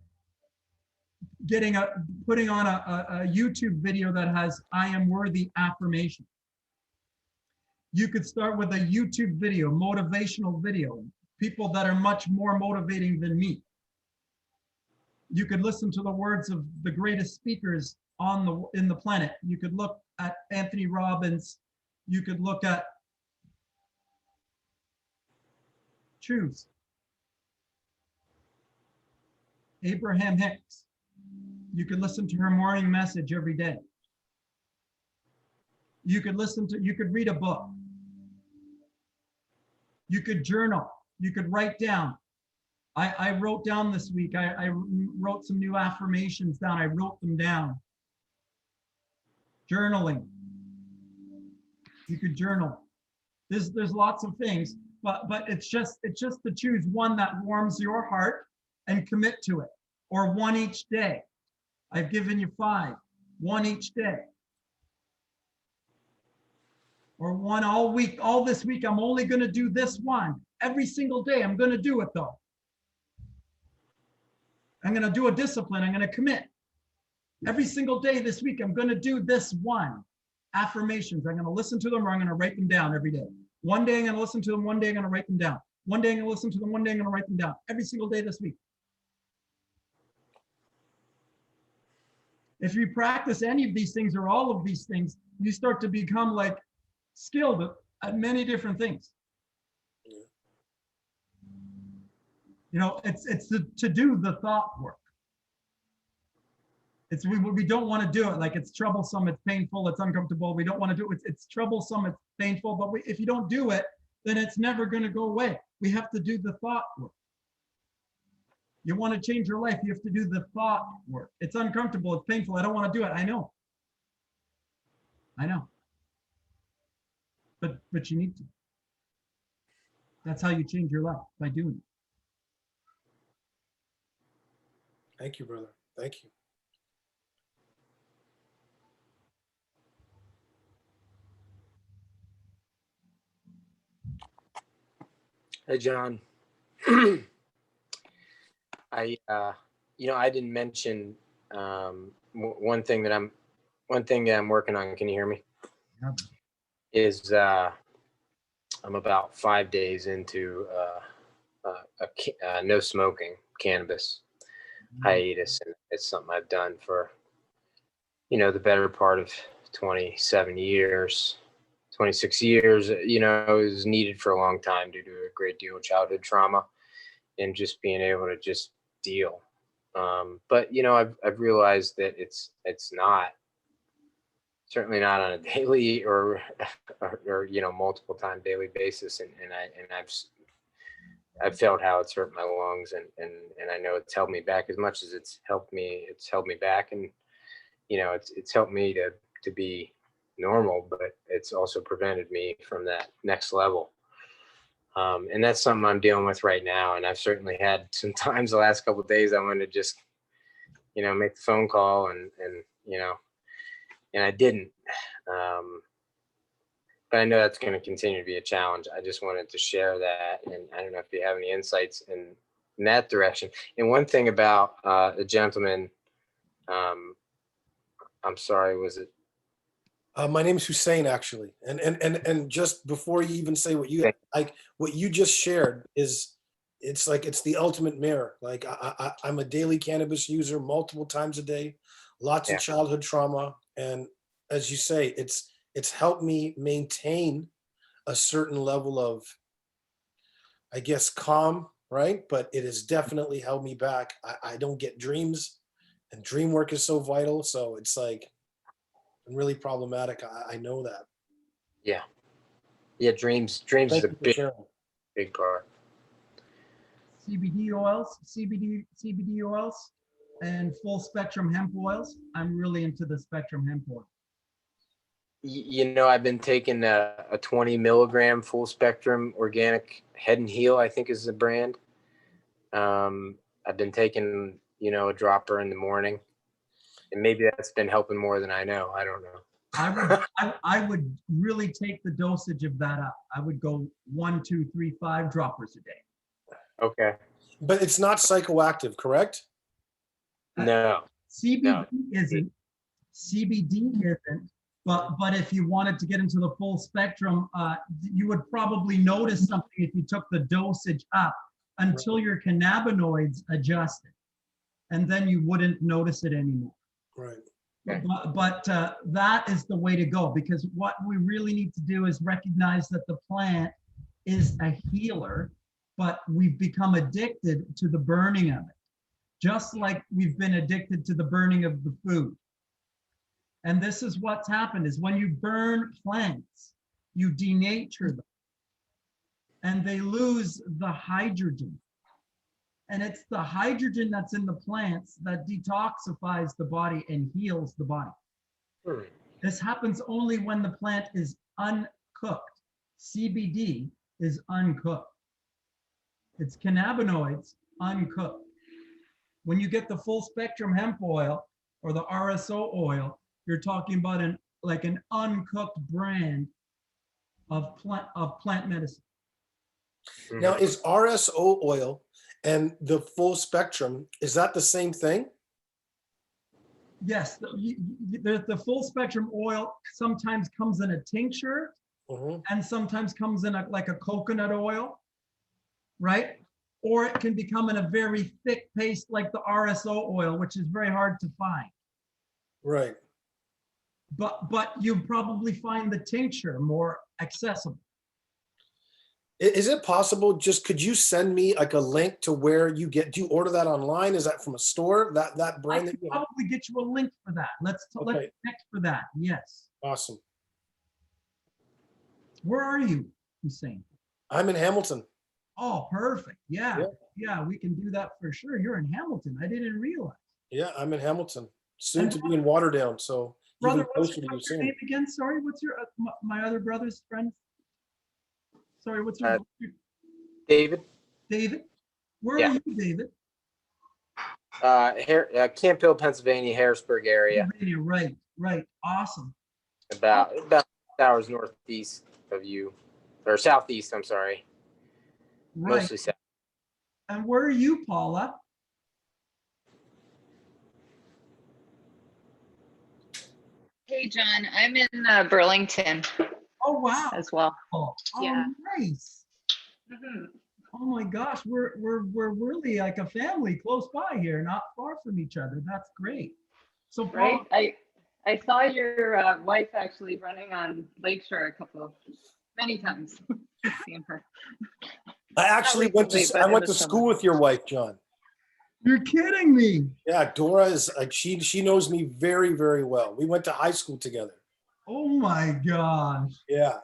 S1: putting on a YouTube video that has I am worthy affirmation. You could start with a YouTube video, motivational video, people that are much more motivating than me. You could listen to the words of the greatest speakers in the planet. You could look at Anthony Robbins. You could look at choose Abraham Hicks. You could listen to her morning message every day. You could read a book. You could journal. You could write down. I wrote down this week, I wrote some new affirmations down. I wrote them down. Journaling. You could journal. There's lots of things, but it's just to choose one that warms your heart and commit to it, or 1 each day. I've given you 5, 1 each day. Or 1 all week, all this week, I'm only going to do this one. Every single day, I'm going to do it though. I'm going to do a discipline. I'm going to commit. Every single day this week, I'm going to do this one. Affirmations. I'm going to listen to them or I'm going to write them down every day. One day I'm going to listen to them. One day I'm going to write them down. One day I'm going to listen to them. One day I'm going to write them down. Every single day this week. If you practice any of these things or all of these things, you start to become like skilled at many different things. You know, it's to do the thought work. We don't want to do it. Like it's troublesome, it's painful, it's uncomfortable. We don't want to do it. It's troublesome, it's painful, but if you don't do it, then it's never going to go away. We have to do the thought work. You want to change your life, you have to do the thought work. It's uncomfortable, it's painful. I don't want to do it. I know. But you need to. That's how you change your life, by doing it.
S5: thank you, brother. Thank you.
S2: Hey, John. I didn't mention one thing that I'm working on. Can you hear me?
S1: Yeah.
S2: Is I'm about 5 days into no smoking cannabis hiatus, and it's something I've done for the better part of 26 years. It was needed for a long time due to a great deal of childhood trauma and just being able to just deal. But I've realized that it's certainly not on a daily or multiple time daily basis, and I've I've felt how it's hurt my lungs, and I know it's held me back as much as it's held me back. And, you know, it's helped me to be normal, but it's also prevented me from that next level. And that's something I'm dealing with right now. And I've certainly had some times the last couple of days I wanted to just, you know, make the phone call and, you know, and I didn't. But I know that's going to continue to be a challenge. I just wanted to share that. And I don't know if you have any insights in that direction. And one thing about the gentleman, I'm sorry, was it?
S5: My name is Hussein, actually. And just before you even say what you like, what you just shared is, it's like, it's the ultimate mirror. Like I'm a daily cannabis user multiple times a day, lots of childhood trauma. And as you say, it's helped me maintain a certain level of, I guess, calm, right? But it has definitely held me back. I don't get dreams, and dream work is so vital. So it's like, really problematic. I know that.
S2: Yeah. Dreams
S5: Thank
S2: is a
S5: you for sharing.
S2: big part.
S1: CBD oils, and full spectrum hemp oils. I'm really into the spectrum hemp oil.
S2: You know, I've been taking a 20 milligram full spectrum organic Head and Heel, I think is the brand. I've been taking, you know, a dropper in the morning, and maybe that's been helping more than I know. I don't know.
S1: I would really take the dosage of that up. I would go 1, 2, 3, 5 droppers a day.
S2: Okay.
S5: But it's not psychoactive, correct?
S2: No.
S1: CBD isn't. CBD isn't. But if you wanted to get into the full spectrum, you would probably notice something if you took the dosage up until your cannabinoids adjusted, and then you wouldn't notice it anymore.
S5: Right.
S1: But that is the way to go, because what we really need to do is recognize that the plant is a healer, but we've become addicted to the burning of it, just like we've been addicted to the burning of the food. And this is what's happened, is when you burn plants, you denature them and they lose the hydrogen. And it's the hydrogen that's in the plants that detoxifies the body and heals the body. This happens only when the plant is uncooked. CBD is uncooked. It's cannabinoids uncooked. When you get the full spectrum hemp oil or the RSO oil, you're talking about an uncooked brand of plant medicine.
S5: Now, is RSO oil and the full spectrum, is that the same thing?
S1: Yes, the full spectrum oil sometimes comes in a tincture, and sometimes comes in like a coconut oil, right? Or it can become in a very thick paste like the RSO oil, which is very hard to find.
S5: Right.
S1: But you probably find the tincture more accessible.
S5: Is it possible, could you send me like a link to where do you order that online? Is that from a store, that brand?
S1: I can probably get you a link for that. Let's connect for that. Yes.
S5: Awesome.
S1: Where are you, Hussein?
S5: I'm in Hamilton.
S1: Oh, perfect. Yeah, we can do that for sure. You're in Hamilton. I didn't realize.
S5: Yeah, I'm in Hamilton. Soon to be in Waterdown. So
S1: brother,
S5: even
S1: what's
S5: closer to you
S1: your
S5: soon.
S1: name again? Sorry, what's your my other brother's friend? Sorry, what's your
S2: David?
S1: David? Where are you, David?
S2: Camp Hill, Pennsylvania, Harrisburg area.
S1: Right. Awesome.
S2: About 6 hours northeast of you, or southeast, I'm sorry.
S1: Right.
S2: Mostly south.
S1: And where are you, Paula?
S3: Hey, John, I'm in Burlington
S1: Oh, wow.
S3: as well.
S1: Oh,
S3: Yeah.
S1: nice. Oh my gosh, we're really like a family close by here, not far from each other. That's great. So
S3: Right?
S1: Paula,
S3: I saw your wife actually running on Lakeshore many times. Seen her.
S5: I actually went to school with your wife, John.
S1: you're kidding me.
S5: Yeah, Dora is like, she knows me very, very well. We went to high school together.
S1: Oh my gosh.
S5: Yeah.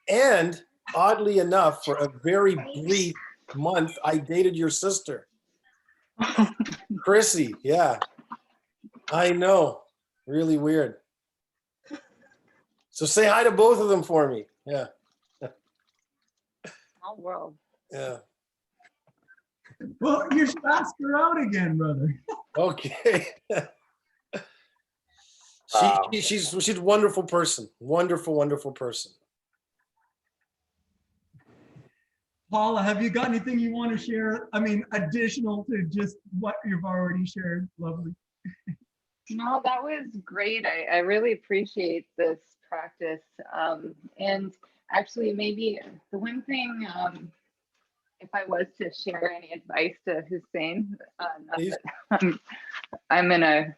S5: And oddly enough, for a very brief month, I dated your sister, Chrissy. Yeah, I know. Really weird. So say hi to both of them for me. Yeah,
S3: Small world.
S5: yeah.
S1: Well, you should ask her out again, brother.
S5: Okay. She's a wonderful person. Wonderful person.
S1: Paula, have you got anything you want to share? I mean, additional to just what you've already shared? Lovely.
S3: No, that was great. I really appreciate this practice. And actually, maybe the one thing, if I was to share any advice to Hussein, not
S5: Please.
S3: that I'm in a,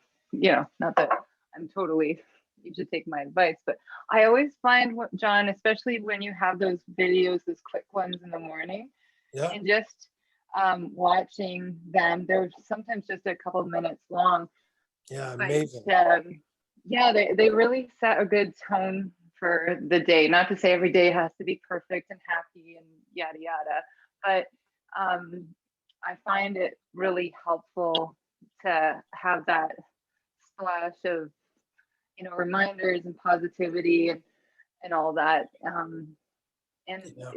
S3: not that I'm totally, you should take my advice, but I always find, John, especially when you have those videos, those quick ones in the morning,
S5: Yeah,
S3: and just watching them, they're sometimes just a couple of minutes long.
S5: yeah,
S3: But
S5: amazing.
S3: yeah, they really set a good tone for the day. Not to say every day has to be perfect and happy and yada yada, but I find it really helpful to have that splash of reminders and positivity and all that. And
S5: Yeah.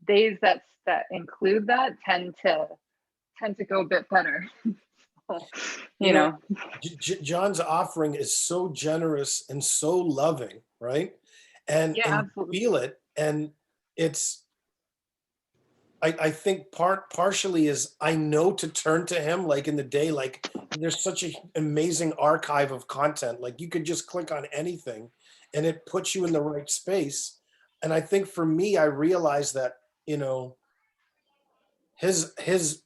S3: Days that include that tend to go a bit better.
S5: You know, John's offering is so generous and so loving, right? And
S3: Yeah,
S5: and you
S3: absolutely.
S5: feel it, and it's. I think partially is I know to turn to him like in the day, like there's such an amazing archive of content. Like you could just click on anything and it puts you in the right space. And I think for me, I realized that, his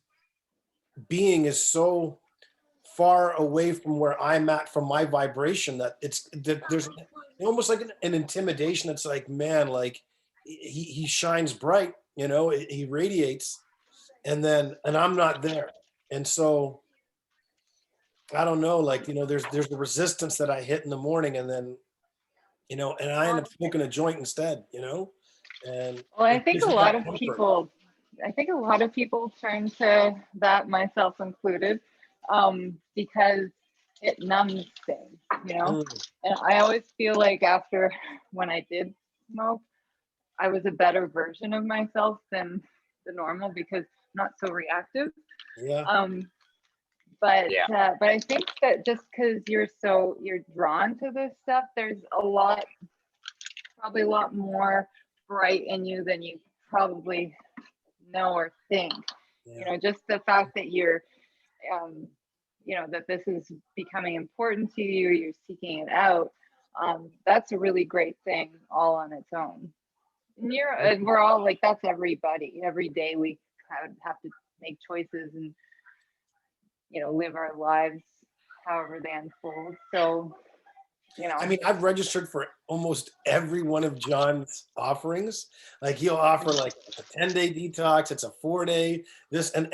S5: being is so far away from where I'm at from my vibration that there's almost like an intimidation. It's like, man, like he shines bright, he radiates, and I'm not there. And so I don't know, like, there's the resistance that I hit in the morning, and then, and I end up smoking a joint instead, and
S3: Well, I
S5: it
S3: think
S5: gives
S3: a
S5: me
S3: lot
S5: that
S3: of
S5: comfort.
S3: people, turn to that, myself included, because it numbs things.
S5: Mm,
S3: And I always feel like after when I did smoke, I was a better version of myself than the normal because I'm not so reactive.
S5: yeah,
S3: Um,
S4: Yeah.
S3: but I think that just because you're drawn to this stuff, there's probably a lot more bright in you than you probably know or think.
S5: yeah.
S3: Just the fact that you're that this is becoming important to you, you're seeking it out. That's a really great thing all on its own. And we're all like, that's everybody. Every day we have to make choices and live our lives however they unfold. So
S5: I mean, I've registered for almost every one of John's offerings. Like he'll offer like a 10-day detox, it's a 4-day, this and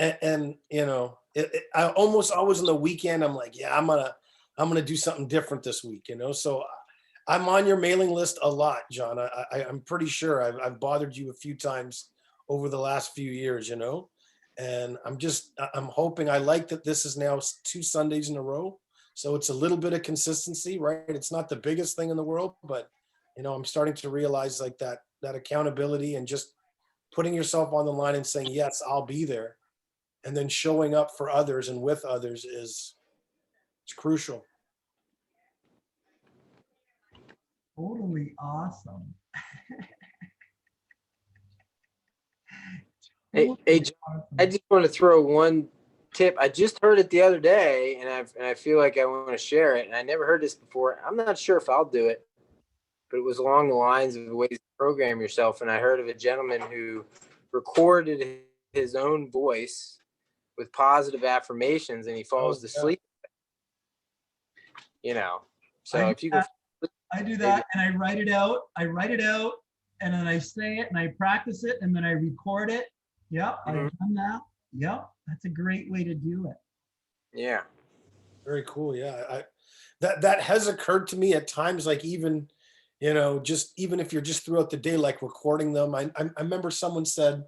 S5: I almost always on the weekend, I'm like, yeah, I'm gonna do something different this week, So I'm on your mailing list a lot, John. I'm pretty sure I've bothered you a few times over the last few years, and I'm hoping. I like that this is now 2 Sundays in a row. So it's a little bit of consistency, right? It's not the biggest thing in the world, but I'm starting to realize like that accountability and just putting yourself on the line and saying, yes, I'll be there. And then showing up for others and with others it's crucial.
S1: Totally awesome.
S2: Hey, John, I just want to throw one tip. I just heard it the other day, and I feel like I want to share it. And I never heard this before. I'm not sure if I'll do it, but it was along the lines of ways to program yourself. And I heard of a gentleman who recorded his own voice with positive affirmations, and he falls to sleep. So if you can,
S1: I do that, and I write it out. And then I say it, and I practice it, and then I record it. Yep, I've done that. Yep, that's a great way to do it.
S2: Yeah.
S5: Very cool. Yeah, that has occurred to me at times, like even, just even if you're just throughout the day, like recording them. I remember someone said,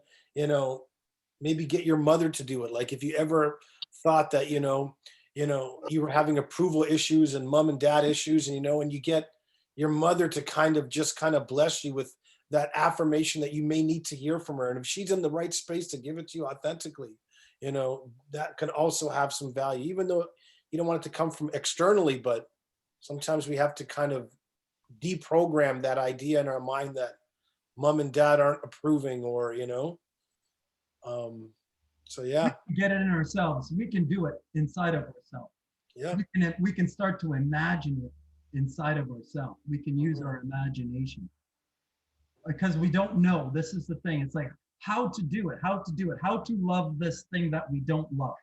S5: maybe get your mother to do it. Like if you ever thought that, you were having approval issues and mom and dad issues, and you get your mother to kind of bless you with that affirmation that you may need to hear from her. And if she's in the right space to give it to you authentically, that can also have some value, even though you don't want it to come from externally, but sometimes we have to kind of deprogram that idea in our mind that mom and dad aren't approving, or so yeah.
S1: Get it in ourselves. We can do it inside of ourselves.
S5: Yeah.
S1: We can start to imagine it inside of ourselves. We can use our imagination, because we don't know. This is the thing. It's like how to do it, how to love this thing that we don't love,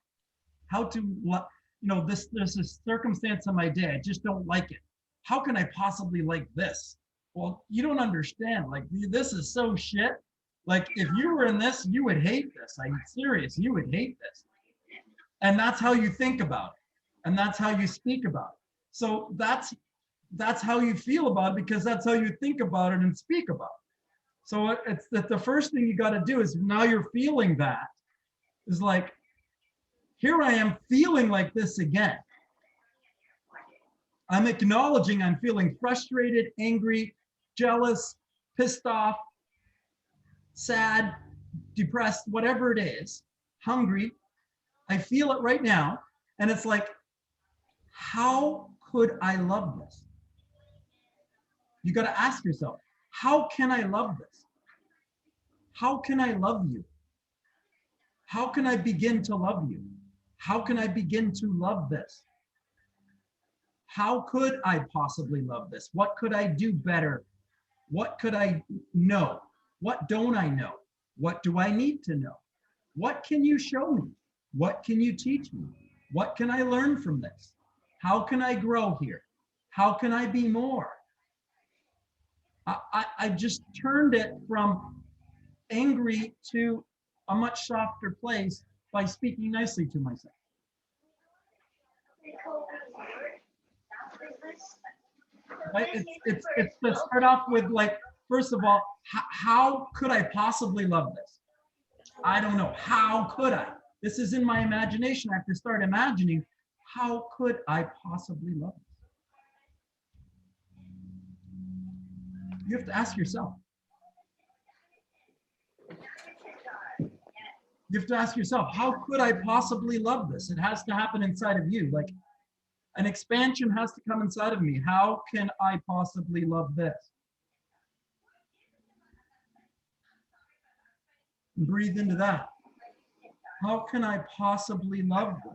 S1: how to love, there's a circumstance in my day, I just don't like it. How can I possibly like this? Well, you don't understand. Like, this is so shit. Like, if you were in this, you would hate this. I'm serious. You would hate this. And that's how you think about it. And that's how you speak about it. So that's how you feel about it, because that's how you think about it and speak about it. So it's that the first thing you got to do is, now you're feeling that, is like, here I am feeling like this again. I'm acknowledging I'm feeling frustrated, angry, jealous, pissed off, sad, depressed, whatever it is, hungry. I feel it right now. And it's like, how could I love this? You got to ask yourself, how can I love this? How can I love you? How can I begin to love you? How can I begin to love this? How could I possibly love this? What could I do better? What could I know? What don't I know? What do I need to know? What can you show me? What can you teach me? What can I learn from this? How can I grow here? How can I be more? I just turned it from angry to a much softer place by speaking nicely to myself. Right? It's to start off with, like, first of all, how could I possibly love this? I don't know. How could I? This is in my imagination. I have to start imagining, how could I possibly love this? You have to ask yourself. You have to ask yourself, how could I possibly love this? It has to happen inside of you. Like, an expansion has to come inside of me. How can I possibly love this? Breathe into that. How can I possibly love this?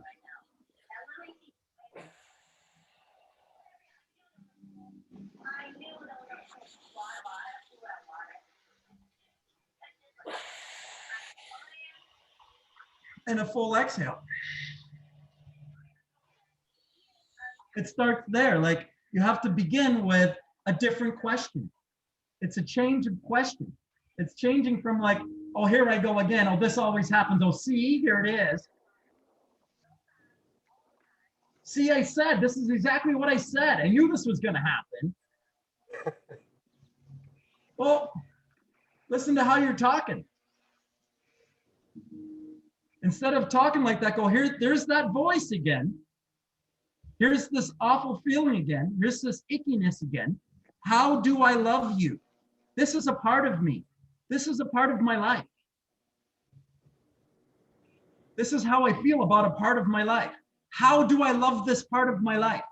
S1: And a full exhale. It starts there. Like, you have to begin with a different question. It's a change of question. It's changing from, like, oh, here I go again. Oh, this always happens. Oh, see, here it is. See, I said, this is exactly what I said. I knew this was going to happen. Well, listen to how you're talking. Instead of talking like that, go, there's that voice again. Here's this awful feeling again. Here's this ickiness again. How do I love you? This is a part of me. This is a part of my life. This is how I feel about a part of my life. How do I love this part of my life?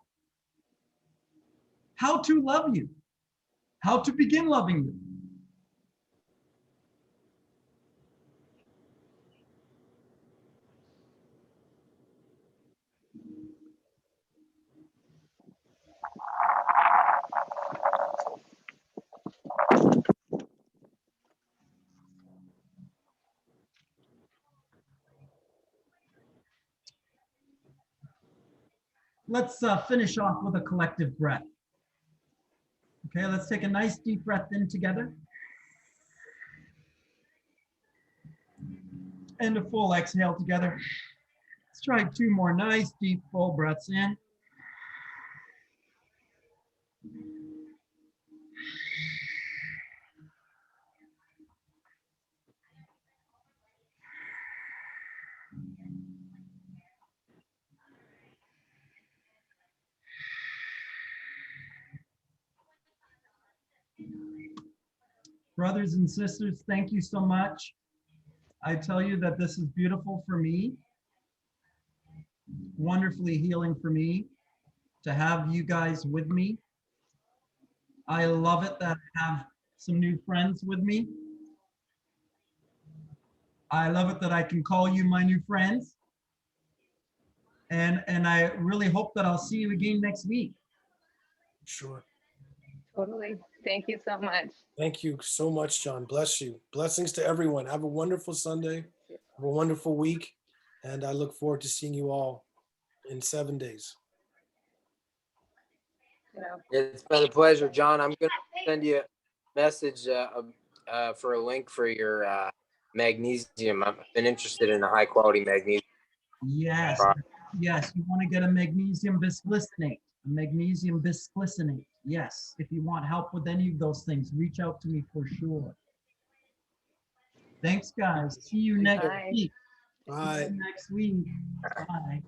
S1: How to love you? How to begin loving you? Let's finish off with a collective breath. Okay, let's take a nice deep breath in together. And a full exhale together. Let's try 2 more nice deep full breaths in. Brothers and sisters, thank you so much. I tell you that this is beautiful for me, wonderfully healing for me to have you guys with me. I love it that I have some new friends with me. I love it that I can call you my new friends. And I really hope that I'll see you again next week.
S5: Sure.
S3: Totally. Thank you so much.
S5: Thank you so much, John. Bless you. Blessings to everyone. Have a wonderful Sunday. Have a wonderful week. And I look forward to seeing you all in 7 days.
S3: You know,
S2: It's been a pleasure, John. I'm going to send you a message for a link for your magnesium. I've been interested in a high quality magnesium.
S1: Yes, yes, you want to get a magnesium bisglycinate, Yes, if you want help with any of those things, reach out to me for sure. Thanks, guys. See you next
S3: Bye.
S1: week.
S5: Bye.
S1: See you next week. Bye.